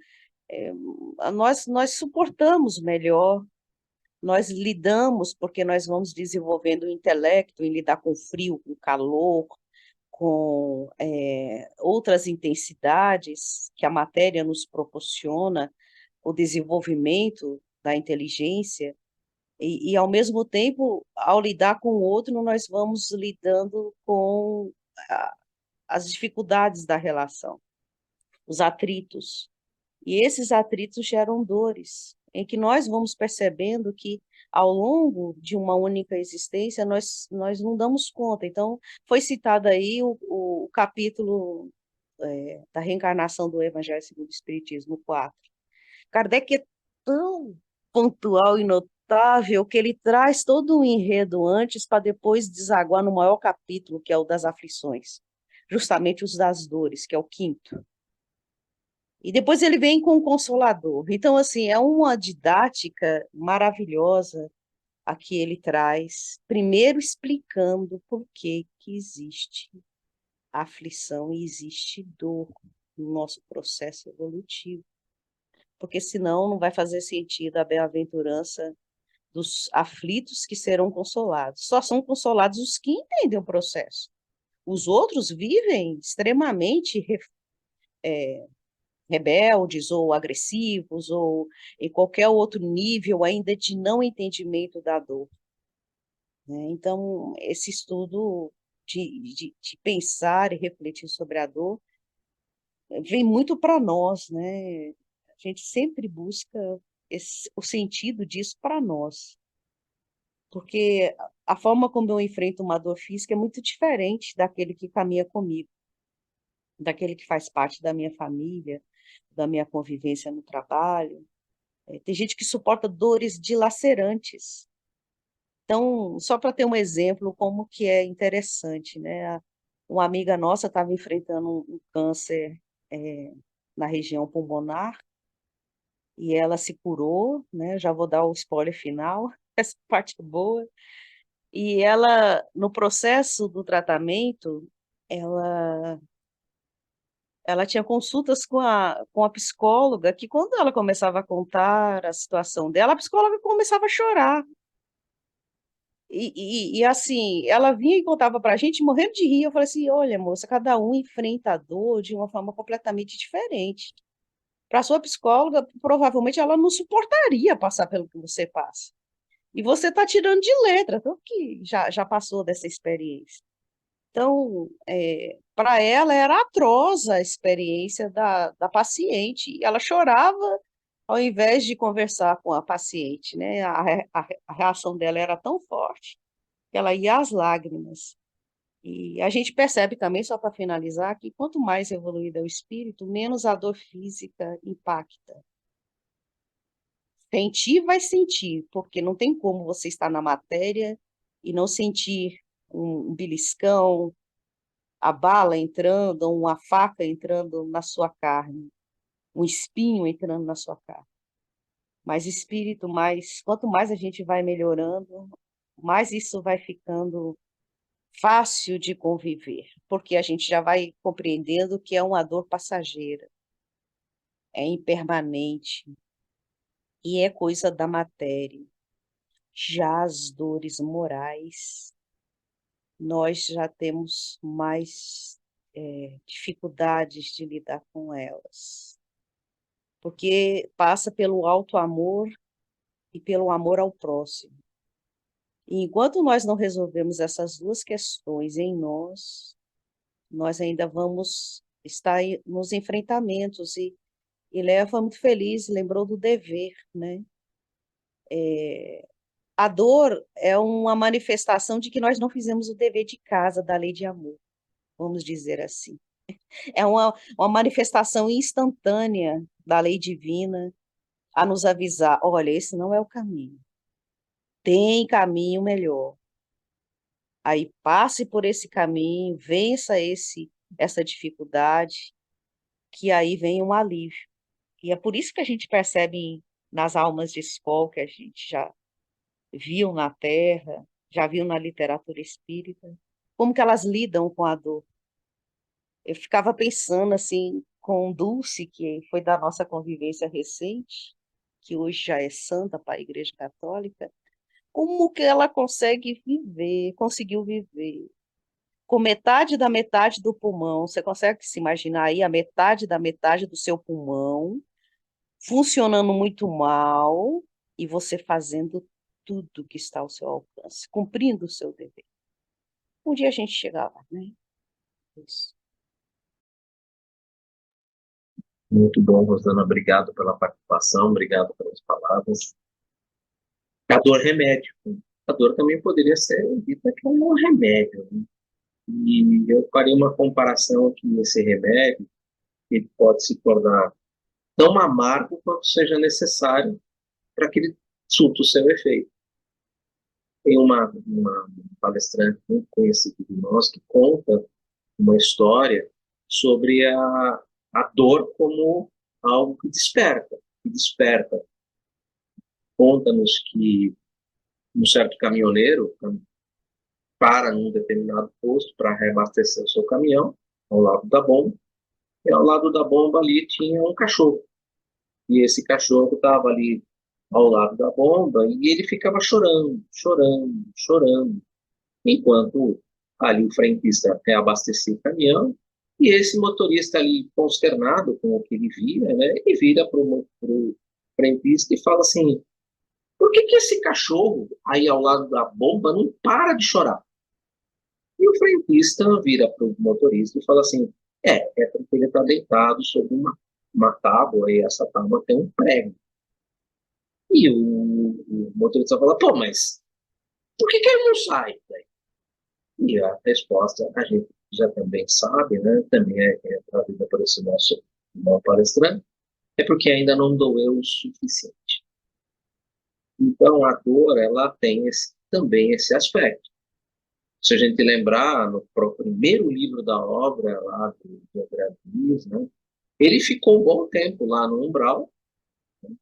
É, nós suportamos melhor, nós lidamos, porque nós vamos desenvolvendo o intelecto em lidar com frio, com calor, com outras intensidades que a matéria nos proporciona, o desenvolvimento da inteligência, ao mesmo tempo, ao lidar com o outro, nós vamos lidando com as dificuldades da relação, os atritos. E esses atritos geram dores, em que nós vamos percebendo que, ao longo de uma única existência, nós não damos conta. Então, foi citado aí o capítulo da reencarnação do Evangelho segundo o Espiritismo 4. Kardec é tão pontual e notável que ele traz todo um enredo antes para depois desaguar no maior capítulo, que é o das aflições, justamente os das dores, que é o quinto. E depois ele vem com o Consolador. Então, assim, é uma didática maravilhosa a que ele traz, primeiro explicando por que existe aflição e existe dor no nosso processo evolutivo. Porque senão não vai fazer sentido a bem-aventurança dos aflitos que serão consolados. Só são consolados os que entendem o processo. Os outros vivem extremamente rebeldes ou agressivos ou em qualquer outro nível ainda de não entendimento da dor, né? Então, esse estudo de pensar e refletir sobre a dor vem muito para nós, né? A gente sempre busca o sentido disso para nós, porque a forma como eu enfrento uma dor física é muito diferente daquele que caminha comigo, daquele que faz parte da minha família, da minha convivência no trabalho. Tem gente que suporta dores dilacerantes. Então, só para ter um exemplo, como que é interessante, né? Uma amiga nossa estava enfrentando um câncer na região pulmonar e ela se curou, né? Já vou dar o spoiler final, essa parte é boa. E ela, no processo do tratamento, ela ela tinha consultas com a psicóloga, que quando ela começava a contar a situação dela, a psicóloga começava a chorar. E assim, ela vinha e contava para a gente, morrendo de rir. Eu falei assim: olha, moça, cada um enfrenta a dor de uma forma completamente diferente. Para sua psicóloga, provavelmente ela não suportaria passar pelo que você passa. E você está tirando de letra, tanto que já passou dessa experiência. Então, para ela era atroz a experiência da paciente. E ela chorava ao invés de conversar com a paciente, né? A reação dela era tão forte que ela ia às lágrimas. E a gente percebe também, só para finalizar, que quanto mais evoluído é o espírito, menos a dor física impacta. Sentir vai sentir, porque não tem como você estar na matéria e não sentir um beliscão, a bala entrando, ou uma faca entrando na sua carne, um espinho entrando na sua carne. Mas espírito, quanto mais a gente vai melhorando, mais isso vai ficando fácil de conviver, porque a gente já vai compreendendo que é uma dor passageira, é impermanente e é coisa da matéria. Já as dores morais, nós já temos mais dificuldades de lidar com elas, porque passa pelo alto amor e pelo amor ao próximo. E enquanto nós não resolvemos essas duas questões em nós ainda vamos estar nos enfrentamentos. E Léa foi muito feliz, lembrou do dever, né? A dor é uma manifestação de que nós não fizemos o dever de casa da lei de amor, vamos dizer assim. É uma manifestação instantânea da lei divina a nos avisar: olha, esse não é o caminho, tem caminho melhor. Aí passe por esse caminho, vença essa dificuldade, que aí vem um alívio. E é por isso que a gente percebe nas almas de escola que a gente já viu na Terra, já viu na literatura espírita, como que elas lidam com a dor. Eu ficava pensando assim, com Dulce, que foi da nossa convivência recente, que hoje já é santa para a Igreja Católica, como que ela conseguiu viver com metade da metade do pulmão. Você consegue se imaginar aí a metade da metade do seu pulmão funcionando muito mal e você fazendo tudo que está ao seu alcance, cumprindo o seu dever. Um dia a gente chega lá, né? Isso. Muito bom, Rosana. Obrigado pela participação, obrigado pelas palavras. A dor remédio. A dor também poderia ser dita que é um remédio, né? E eu faria uma comparação aqui nesse remédio, que pode se tornar tão amargo quanto seja necessário para que ele surta o seu efeito. Tem uma palestrante muito conhecida de nós que conta uma história sobre a dor como algo que desperta. Conta-nos que um certo caminhoneiro para num determinado posto para reabastecer o seu caminhão, ao lado da bomba, e ao lado da bomba ali tinha um cachorro. E esse cachorro estava ali ao lado da bomba e ele ficava chorando, chorando, chorando, enquanto ali o frentista reabastecia o caminhão E esse motorista ali, consternado com o que ele via, né, ele vira para o frentista e fala assim: por que esse cachorro aí ao lado da bomba não para de chorar? E o frentista vira para o motorista e fala assim: é porque ele está deitado sobre uma tábua e essa tábua tem um prego. E o motorista fala: pô, mas por que ele não sai daí? E a resposta a gente já também sabe, né? Também é trazida por esse nosso irmão palestrante, é porque ainda não doeu o suficiente. Então, a dor, ela tem também esse aspecto. Se a gente lembrar, no primeiro livro da obra, lá do André Luiz, né, ele ficou um bom tempo lá no umbral, né,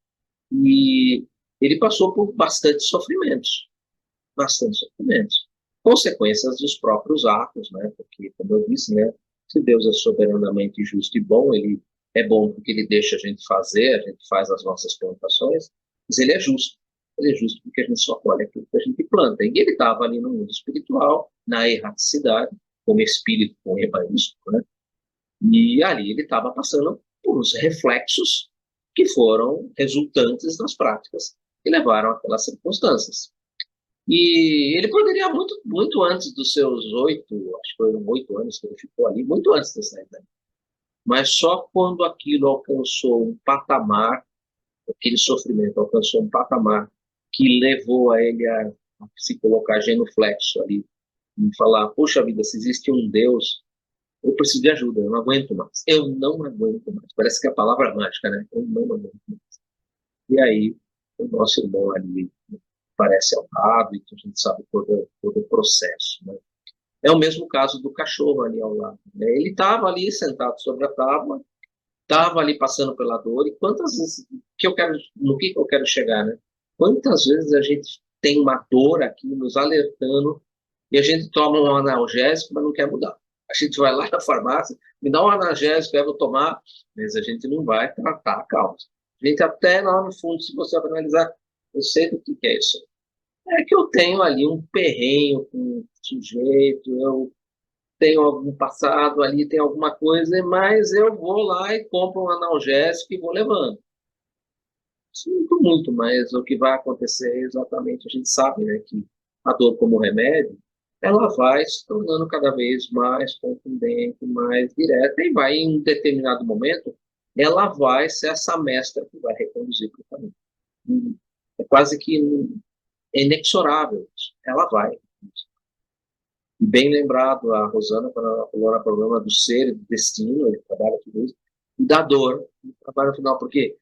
e ele passou por bastante sofrimentos, consequências dos próprios atos, né, porque, como eu disse, né, se Deus é soberanamente justo e bom, ele é bom porque ele deixa a gente fazer, a gente faz as nossas plantações, mas ele é justo. Ele é justo porque a gente só colhe aquilo que a gente planta. E ele estava ali no mundo espiritual, na erraticidade, como espírito com evaísmo, né? E ali ele estava passando por uns reflexos que foram resultantes das práticas que levaram àquelas circunstâncias. E ele poderia, muito antes dos seus 8, acho que foram 8 anos que ele ficou ali, muito antes dessa idade. Mas só quando aquilo alcançou um patamar, aquele sofrimento alcançou um patamar que levou a ele a se colocar genuflexo ali e falar: poxa vida, se existe um Deus, eu preciso de ajuda, eu não aguento mais. Eu não aguento mais. Parece que é a palavra mágica, né? Eu não aguento mais. E aí, o nosso irmão ali parece honrado e a gente sabe todo o processo, né? É o mesmo caso do cachorro ali ao lado, né? Ele estava ali sentado sobre a tábua, estava ali passando pela dor, e quantas vezes, no que eu quero chegar, né? Quantas vezes a gente tem uma dor aqui nos alertando e a gente toma um analgésico, mas não quer mudar. A gente vai lá na farmácia, me dá um analgésico, eu vou tomar, mas a gente não vai tratar a causa. A gente até lá no fundo, se você analisar, eu sei do que é isso. É que eu tenho ali um perrenho com um sujeito, eu tenho algum passado ali, tem alguma coisa, mas eu vou lá e compro um analgésico e vou levando. Sinto muito, mas o que vai acontecer é exatamente, a gente sabe, né, que a dor como remédio, ela vai se tornando cada vez mais contundente, mais direta, e vai, em um determinado momento, ela vai ser essa mestra que vai reconduzir para o caminho. É quase que inexorável isso. Ela vai. E bem lembrado, a Rosana, quando ela falou no programa do ser e do destino, ele trabalha tudo isso, e da dor, ele trabalha no final, porque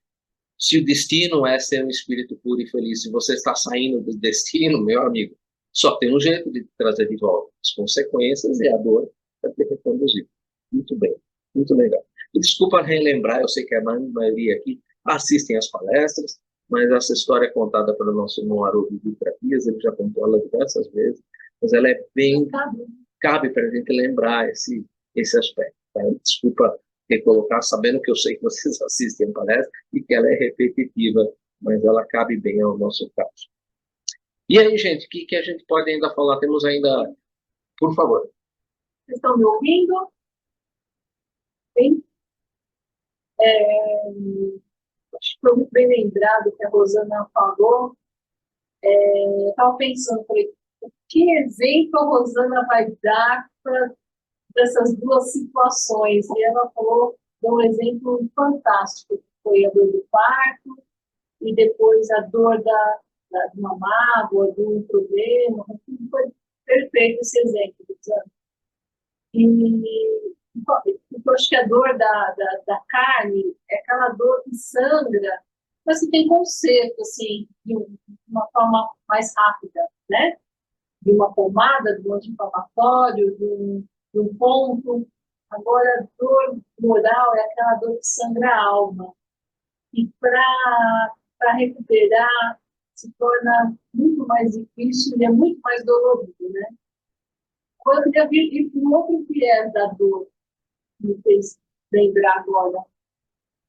se o destino é ser um espírito puro e feliz, se você está saindo do destino, meu amigo, só tem um jeito de trazer de volta as consequências e a dor para ter reconduzido. Muito bem, muito legal. E desculpa relembrar, eu sei que a maioria aqui assistem às palestras, mas essa história é contada pelo nosso irmão Haroldo Dutrapias, ele já contou ela diversas vezes, mas ela é bem... cabe para a gente lembrar esse aspecto. Tá? Desculpa recolocar, sabendo que eu sei que vocês assistem a palestra e que ela é repetitiva, mas ela cabe bem ao nosso caso. E aí, gente, o que a gente pode ainda falar? Temos ainda... Por favor. Vocês estão me ouvindo? Sim? Acho que foi muito bem lembrado que a Rosana falou. Eu estava pensando, falei, que exemplo a Rosana vai dar para essas duas situações? E ela falou, deu um exemplo fantástico, que foi a dor do parto e depois a dor de uma mágoa, de um problema. Foi perfeito esse exemplo, Rosana. E eu acho que a dor da carne é aquela dor que sangra, mas que tem conserto, assim, de uma forma mais rápida, né? De uma pomada, de um anti-inflamatório, de um ponto. Agora, a dor moral é aquela dor que sangra a alma. E para recuperar se torna muito mais difícil e é muito mais dolorido, né? Agora, eu queria vir um outro viés da dor, que me fez lembrar agora.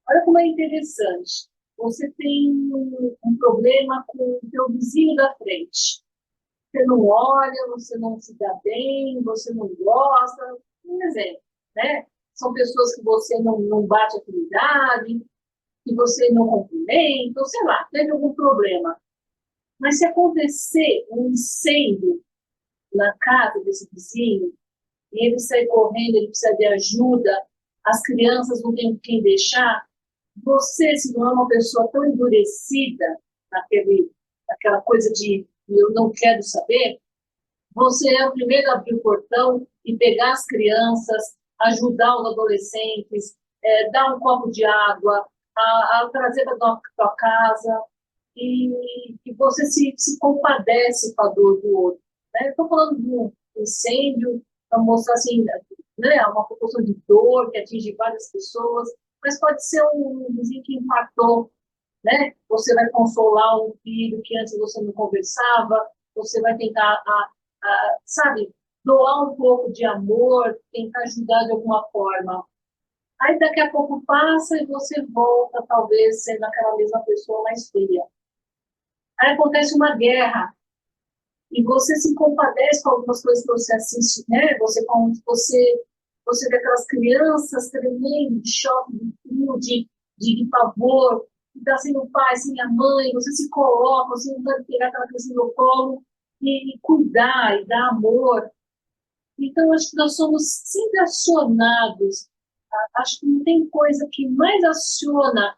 Olha como é interessante. Você tem um problema com o teu vizinho da frente. Você não olha, você não se dá bem, você não gosta. Um exemplo, né? são pessoas que você não bate afinidade, que você não cumprimenta, ou sei lá, teve algum problema. Mas se acontecer um incêndio na casa desse vizinho, e ele sai correndo, ele precisa de ajuda, as crianças não têm quem deixar, você, se não é uma pessoa tão endurecida naquela coisa de eu não quero saber, você é o primeiro a abrir o portão e pegar as crianças, ajudar os adolescentes, dar um copo de água, a trazer para a tua casa, e você se compadece com a dor do outro. Né? Estou falando de um incêndio, para mostrar assim, né, uma proporção de dor que atinge várias pessoas, mas pode ser um vizinho que impactou, né? Você vai consolar um filho que antes você não conversava, você vai tentar, sabe, doar um pouco de amor, tentar ajudar de alguma forma. Aí daqui a pouco passa e você volta, talvez, sendo aquela mesma pessoa mais fria. Aí acontece uma guerra, e você se compadece com algumas coisas que você assiste, né? Você vê aquelas crianças tremendo de choque, de frio, de pavor, que está sem o pai, sem a mãe, você se coloca, você não vai pegar aquela criança no colo e cuidar, e dar amor. Então, acho que nós somos sempre acionados. Acho que não tem coisa que mais aciona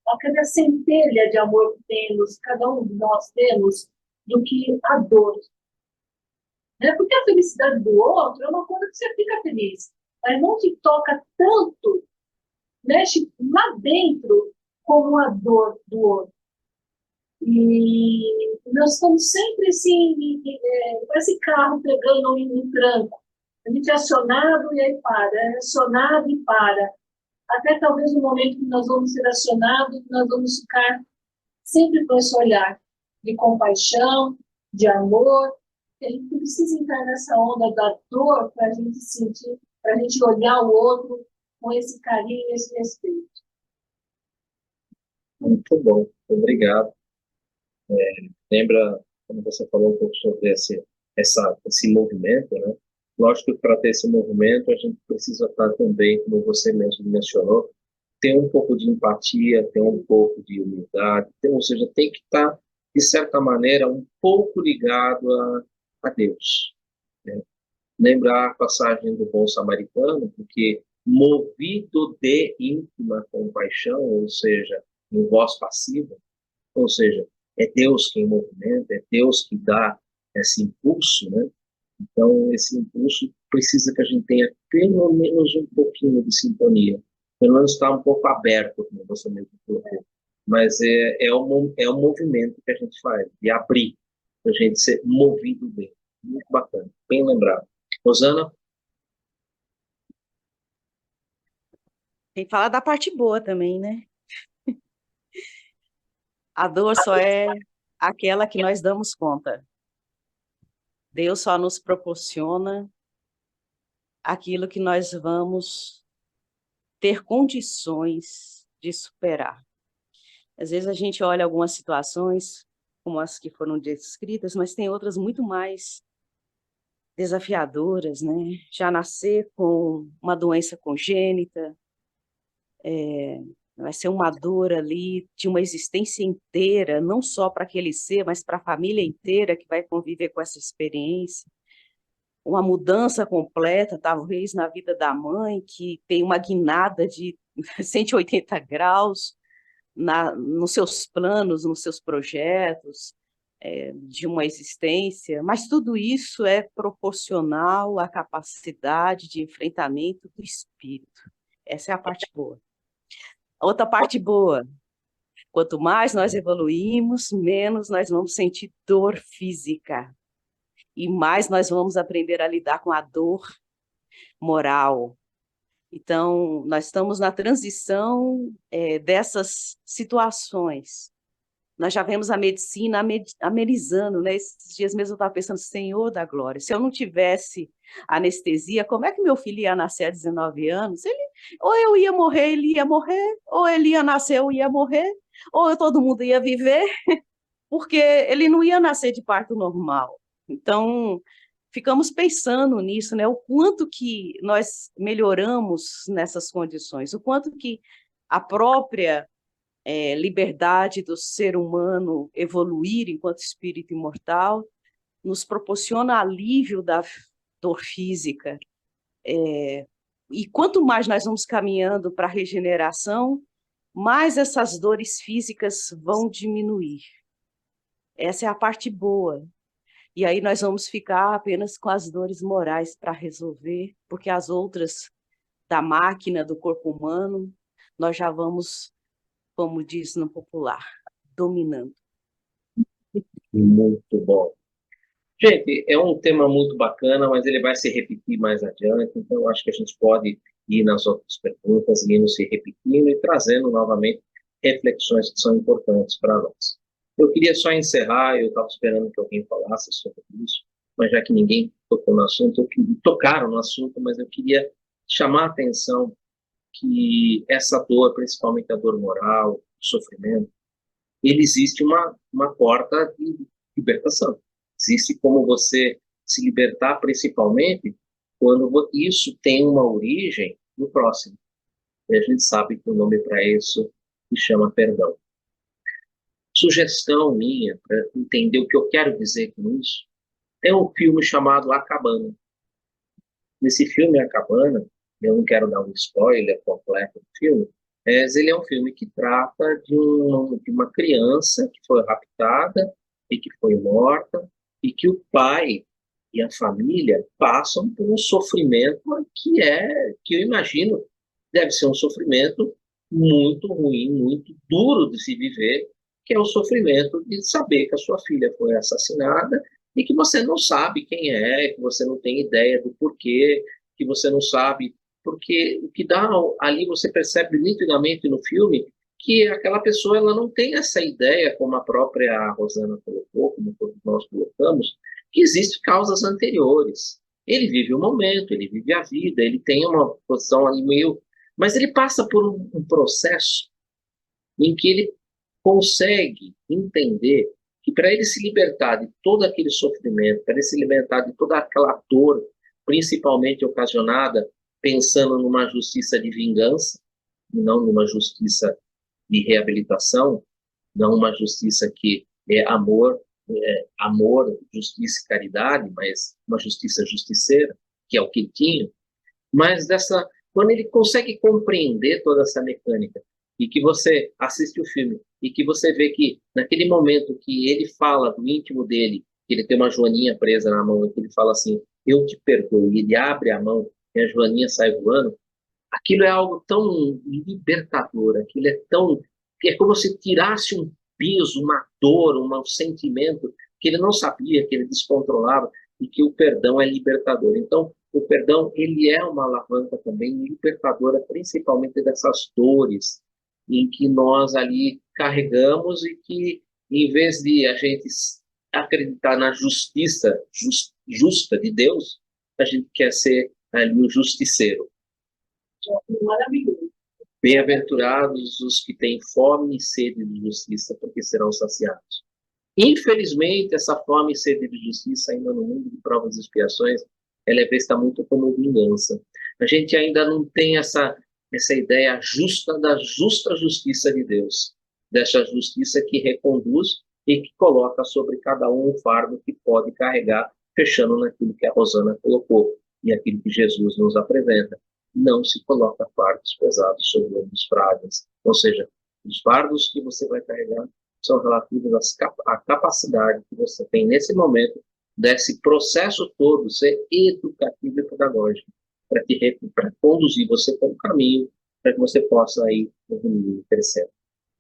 aquela centelha de amor que temos, cada um de nós temos, do que a dor. Né? Porque a felicidade do outro é uma coisa que você fica feliz, mas não te toca tanto, mexe lá dentro, como a dor do outro. E nós estamos sempre assim, parece carro pegando um tranco. A gente é acionado e aí para, é acionado e para. Até talvez no momento que nós vamos ser acionados, nós vamos ficar sempre com esse olhar de compaixão, de amor. A gente não precisa entrar nessa onda da dor para a gente sentir, para a gente olhar o outro com esse carinho e esse respeito. Muito bom, obrigado. Lembra, quando você falou um pouco sobre esse movimento, né? Lógico que para ter esse movimento, a gente precisa estar também, como você mesmo mencionou, ter um pouco de empatia, ter um pouco de humildade, ou seja, tem que estar, de certa maneira, um pouco ligado a Deus. Né? Lembrar a passagem do bom samaritano, porque movido de íntima compaixão, ou seja, em voz passiva, ou seja, é Deus quem movimenta, é Deus que dá esse impulso, né? Então, esse impulso precisa que a gente tenha pelo menos um pouquinho de sintonia, pelo menos estar um pouco aberto, como você mesmo colocou. Mas é um movimento que a gente faz, de abrir, para a gente ser movido bem. Muito bacana, bem lembrado. Rosana? Tem que falar da parte boa também, né? A dor só é aquela que nós damos conta. Deus só nos proporciona aquilo que nós vamos ter condições de superar. Às vezes a gente olha algumas situações, como as que foram descritas, mas tem outras muito mais desafiadoras, né? Já nascer com uma doença congênita, vai ser uma dor ali de uma existência inteira, não só para aquele ser, mas para a família inteira que vai conviver com essa experiência. Uma mudança completa, talvez, na vida da mãe, que tem uma guinada de 180 graus nos seus planos, nos seus projetos, de uma existência, mas tudo isso é proporcional à capacidade de enfrentamento do espírito. Essa é a parte boa. A outra parte boa, quanto mais nós evoluímos, menos nós vamos sentir dor física. E mais nós vamos aprender a lidar com a dor moral. Então, nós estamos na transição dessas situações. Nós já vemos a medicina amenizando, né? Esses dias mesmo eu estava pensando, Senhor da glória, se eu não tivesse anestesia, como é que meu filho ia nascer a 19 anos? Ou eu ia morrer, ele ia morrer, ou ele ia nascer, eu ia morrer, ou todo mundo ia viver, porque ele não ia nascer de parto normal. Então, ficamos pensando nisso, né? O quanto que nós melhoramos nessas condições, o quanto que a própria liberdade do ser humano evoluir enquanto espírito imortal nos proporciona alívio da dor física. E quanto mais nós vamos caminhando para a regeneração, mais essas dores físicas vão diminuir. Essa é a parte boa. E aí nós vamos ficar apenas com as dores morais para resolver, porque as outras da máquina, do corpo humano, nós já vamos, como diz no popular, dominando. Muito bom. Gente, é um tema muito bacana, mas ele vai se repetir mais adiante, então eu acho que a gente pode ir nas outras perguntas, indo se repetindo e trazendo novamente reflexões que são importantes para nós. Eu queria só encerrar, eu estava esperando que alguém falasse sobre isso, mas já que ninguém tocou no assunto, tocaram no assunto, mas eu queria chamar a atenção que essa dor, principalmente a dor moral, o sofrimento, ele existe uma porta de libertação. Existe como você se libertar, principalmente quando isso tem uma origem no próximo. E a gente sabe que o nome para isso se chama perdão. Sugestão minha, para entender o que eu quero dizer com isso, tem um filme chamado A Cabana. Nesse filme, A Cabana, eu não quero dar um spoiler completo do filme, mas ele é um filme que trata de uma criança que foi raptada e que foi morta, e que o pai e a família passam por um sofrimento que eu imagino, deve ser um sofrimento muito ruim, muito duro de se viver, que é o sofrimento de saber que a sua filha foi assassinada e que você não sabe quem é, que você não tem ideia do porquê, que você não sabe, porque o que dá ali você percebe nitidamente no filme que aquela pessoa ela não tem essa ideia, como a própria Rosana colocou, como todos nós colocamos, que existem causas anteriores. Ele vive o momento, ele vive a vida, ele tem uma posição ali meio... Mas ele passa por um processo em que ele consegue entender que para ele se libertar de todo aquele sofrimento, para ele se libertar de toda aquela dor, principalmente ocasionada pensando numa justiça de vingança, e não numa justiça de reabilitação, não uma justiça que é amor, justiça e caridade, mas uma justiça justiceira, que é o que ele tinha, mas quando ele consegue compreender toda essa mecânica, e que você assiste o filme, e que você vê que naquele momento que ele fala do íntimo dele, que ele tem uma joaninha presa na mão, e que ele fala assim, eu te perdoo, e ele abre a mão, e a joaninha sai voando, aquilo é algo tão libertador, aquilo é como se tirasse um peso, uma dor, um sentimento que ele não sabia, que ele descontrolava, e que o perdão é libertador. Então, o perdão, ele é uma alavanca também libertadora, principalmente dessas dores em que nós ali carregamos e que, em vez de a gente acreditar na justiça justa de Deus, a gente quer ser ali um justiceiro. Maravilhoso. Bem-aventurados os que têm fome e sede de justiça, porque serão saciados. Infelizmente, essa fome e sede de justiça, ainda no mundo de provas e expiações, ela é vista muito como vingança. A gente ainda não tem essa ideia justa da justa justiça de Deus, dessa justiça que reconduz e que coloca sobre cada um fardo que pode carregar, fechando naquilo que a Rosana colocou e aquilo que Jesus nos apresenta. Não se coloca fardos pesados sobre ombros frágeis. Ou seja, os fardos que você vai carregar são relativos à capacidade que você tem nesse momento desse processo todo ser educativo e pedagógico para conduzir você para um caminho para que você possa ir evoluindo, crescendo.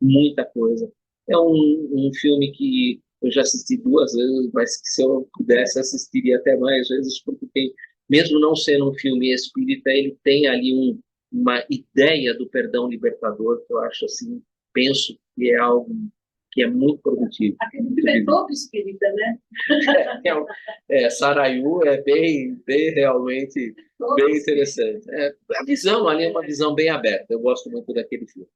Muita coisa. É um filme que eu já assisti 2 vezes, mas que se eu pudesse assistiria até mais vezes, porque tem, mesmo não sendo um filme espírita, ele tem ali uma ideia do perdão libertador que eu acho assim, penso que é algo que é muito produtivo. Aquele filme é todo espírita, né? Saraiu é bem realmente bem interessante. A visão ali é uma visão bem aberta. Eu gosto muito daquele filme.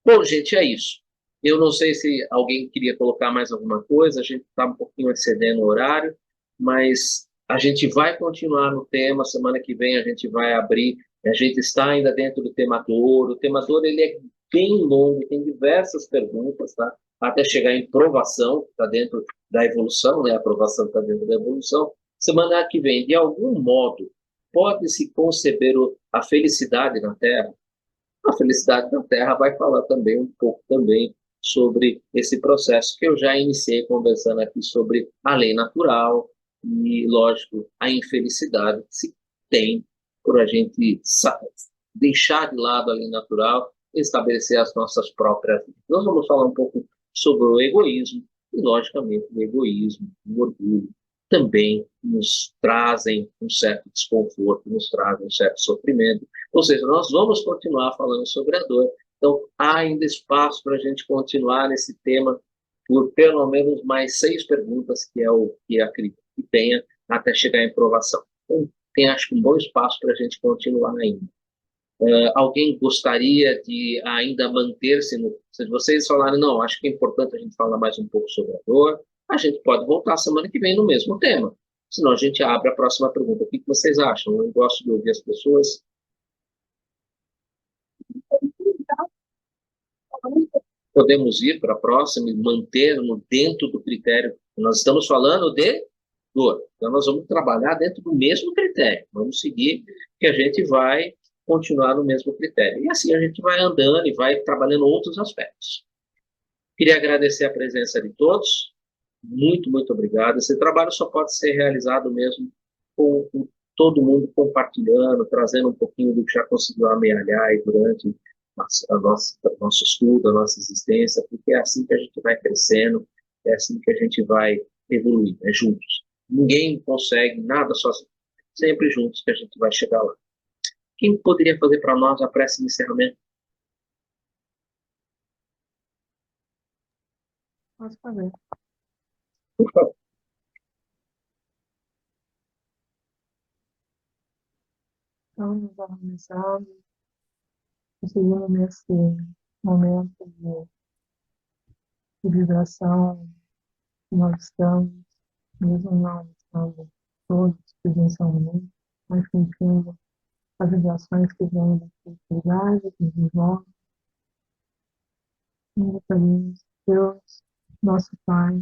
Bom, gente, é isso. Eu não sei se alguém queria colocar mais alguma coisa. A gente está um pouquinho excedendo o horário, mas A gente vai continuar no tema, semana que vem a gente vai abrir, a gente está ainda dentro do tema dor. O tema dor ele é bem longo, tem diversas perguntas, tá? Até chegar em provação, está dentro da evolução, né? A aprovação está dentro da evolução. Semana que vem, de algum modo, pode-se conceber a felicidade na Terra? A felicidade na Terra vai falar também um pouco também sobre esse processo que eu já iniciei conversando aqui sobre a lei natural e, lógico, a infelicidade que se tem por a gente deixar de lado a lei natural e estabelecer as nossas próprias vidas. Nós vamos falar um pouco sobre o egoísmo e, logicamente, o egoísmo, o orgulho, também nos trazem um certo desconforto, nos trazem um certo sofrimento. Ou seja, nós vamos continuar falando sobre a dor. Então, há ainda espaço para a gente continuar nesse tema por pelo menos mais 6 perguntas, que é o que acredito que tenha, até chegar em provação. Então, tem, acho que, um bom espaço para a gente continuar ainda. Alguém gostaria de ainda manter-se no... Se vocês falarem, não, acho que é importante a gente falar mais um pouco sobre a dor, a gente pode voltar semana que vem no mesmo tema. Senão a gente abre a próxima pergunta. O que vocês acham? Eu gosto de ouvir as pessoas. Podemos ir para a próxima e manter-nos dentro do critério. Nós estamos falando de dor. Então, nós vamos trabalhar dentro do mesmo critério. Vamos seguir, que a gente vai continuar no mesmo critério. E assim a gente vai andando e vai trabalhando outros aspectos. Queria agradecer a presença de todos. Muito, muito obrigado. Esse trabalho só pode ser realizado mesmo com todo mundo compartilhando, trazendo um pouquinho do que já conseguiu amealhar aí durante nosso estudo, a nossa existência, porque é assim que a gente vai crescendo, é assim que a gente vai evoluir, é juntos. Ninguém consegue nada sozinho. Sempre juntos que a gente vai chegar lá. Quem poderia fazer para nós a prece de encerramento? Posso fazer. Por favor. Então, nos organizamos, conseguimos nesse momento de vibração que nós estamos, mesmo não estamos todos presencialmente, mas sentindo as vibrações que vêm da espiritualidade, que nos envolve. Indo para isso, Deus, nosso Pai,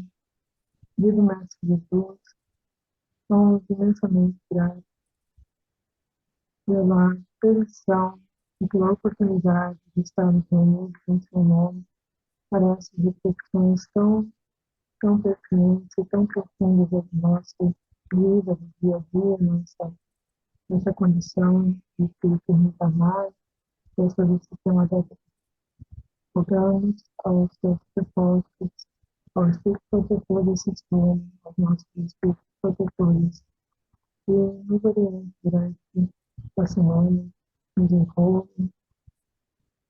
vivo Mestre Jesus, somos imensamente gratos pela permissão e pela oportunidade de estarmos reunidos em seu nome para essas reflexões tão pertinentes e tão profundas da nossa vida, do dia a dia, nossa condição de espírito reencarnado, dessa do sistema da rogamos aos seus propósitos, aos espíritos protetores desse sistema, aos nossos espíritos protetores, e nos oriente durante a semana, nos encontros,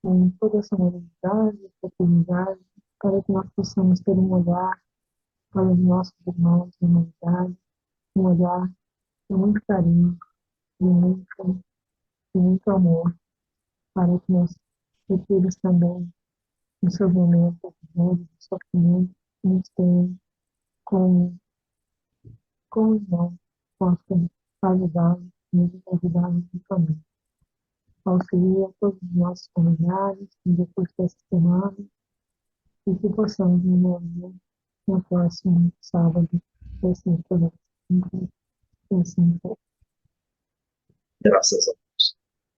com toda a sonoridade e oportunidade, para que nós possamos ter um olhar para os nossos irmãos de humanidade, um olhar de muito carinho, de muito amor, para que nós eles também, no seu momento de dor, de sofrimento, nos tenham como irmão, possam ajudá-los, nos ajudarmos mutuamente. Auxilia todos os nossos familiares no decurso dessa semana e que possamos nos reunir no próximo sábado, assim, por assim, Graças a Deus.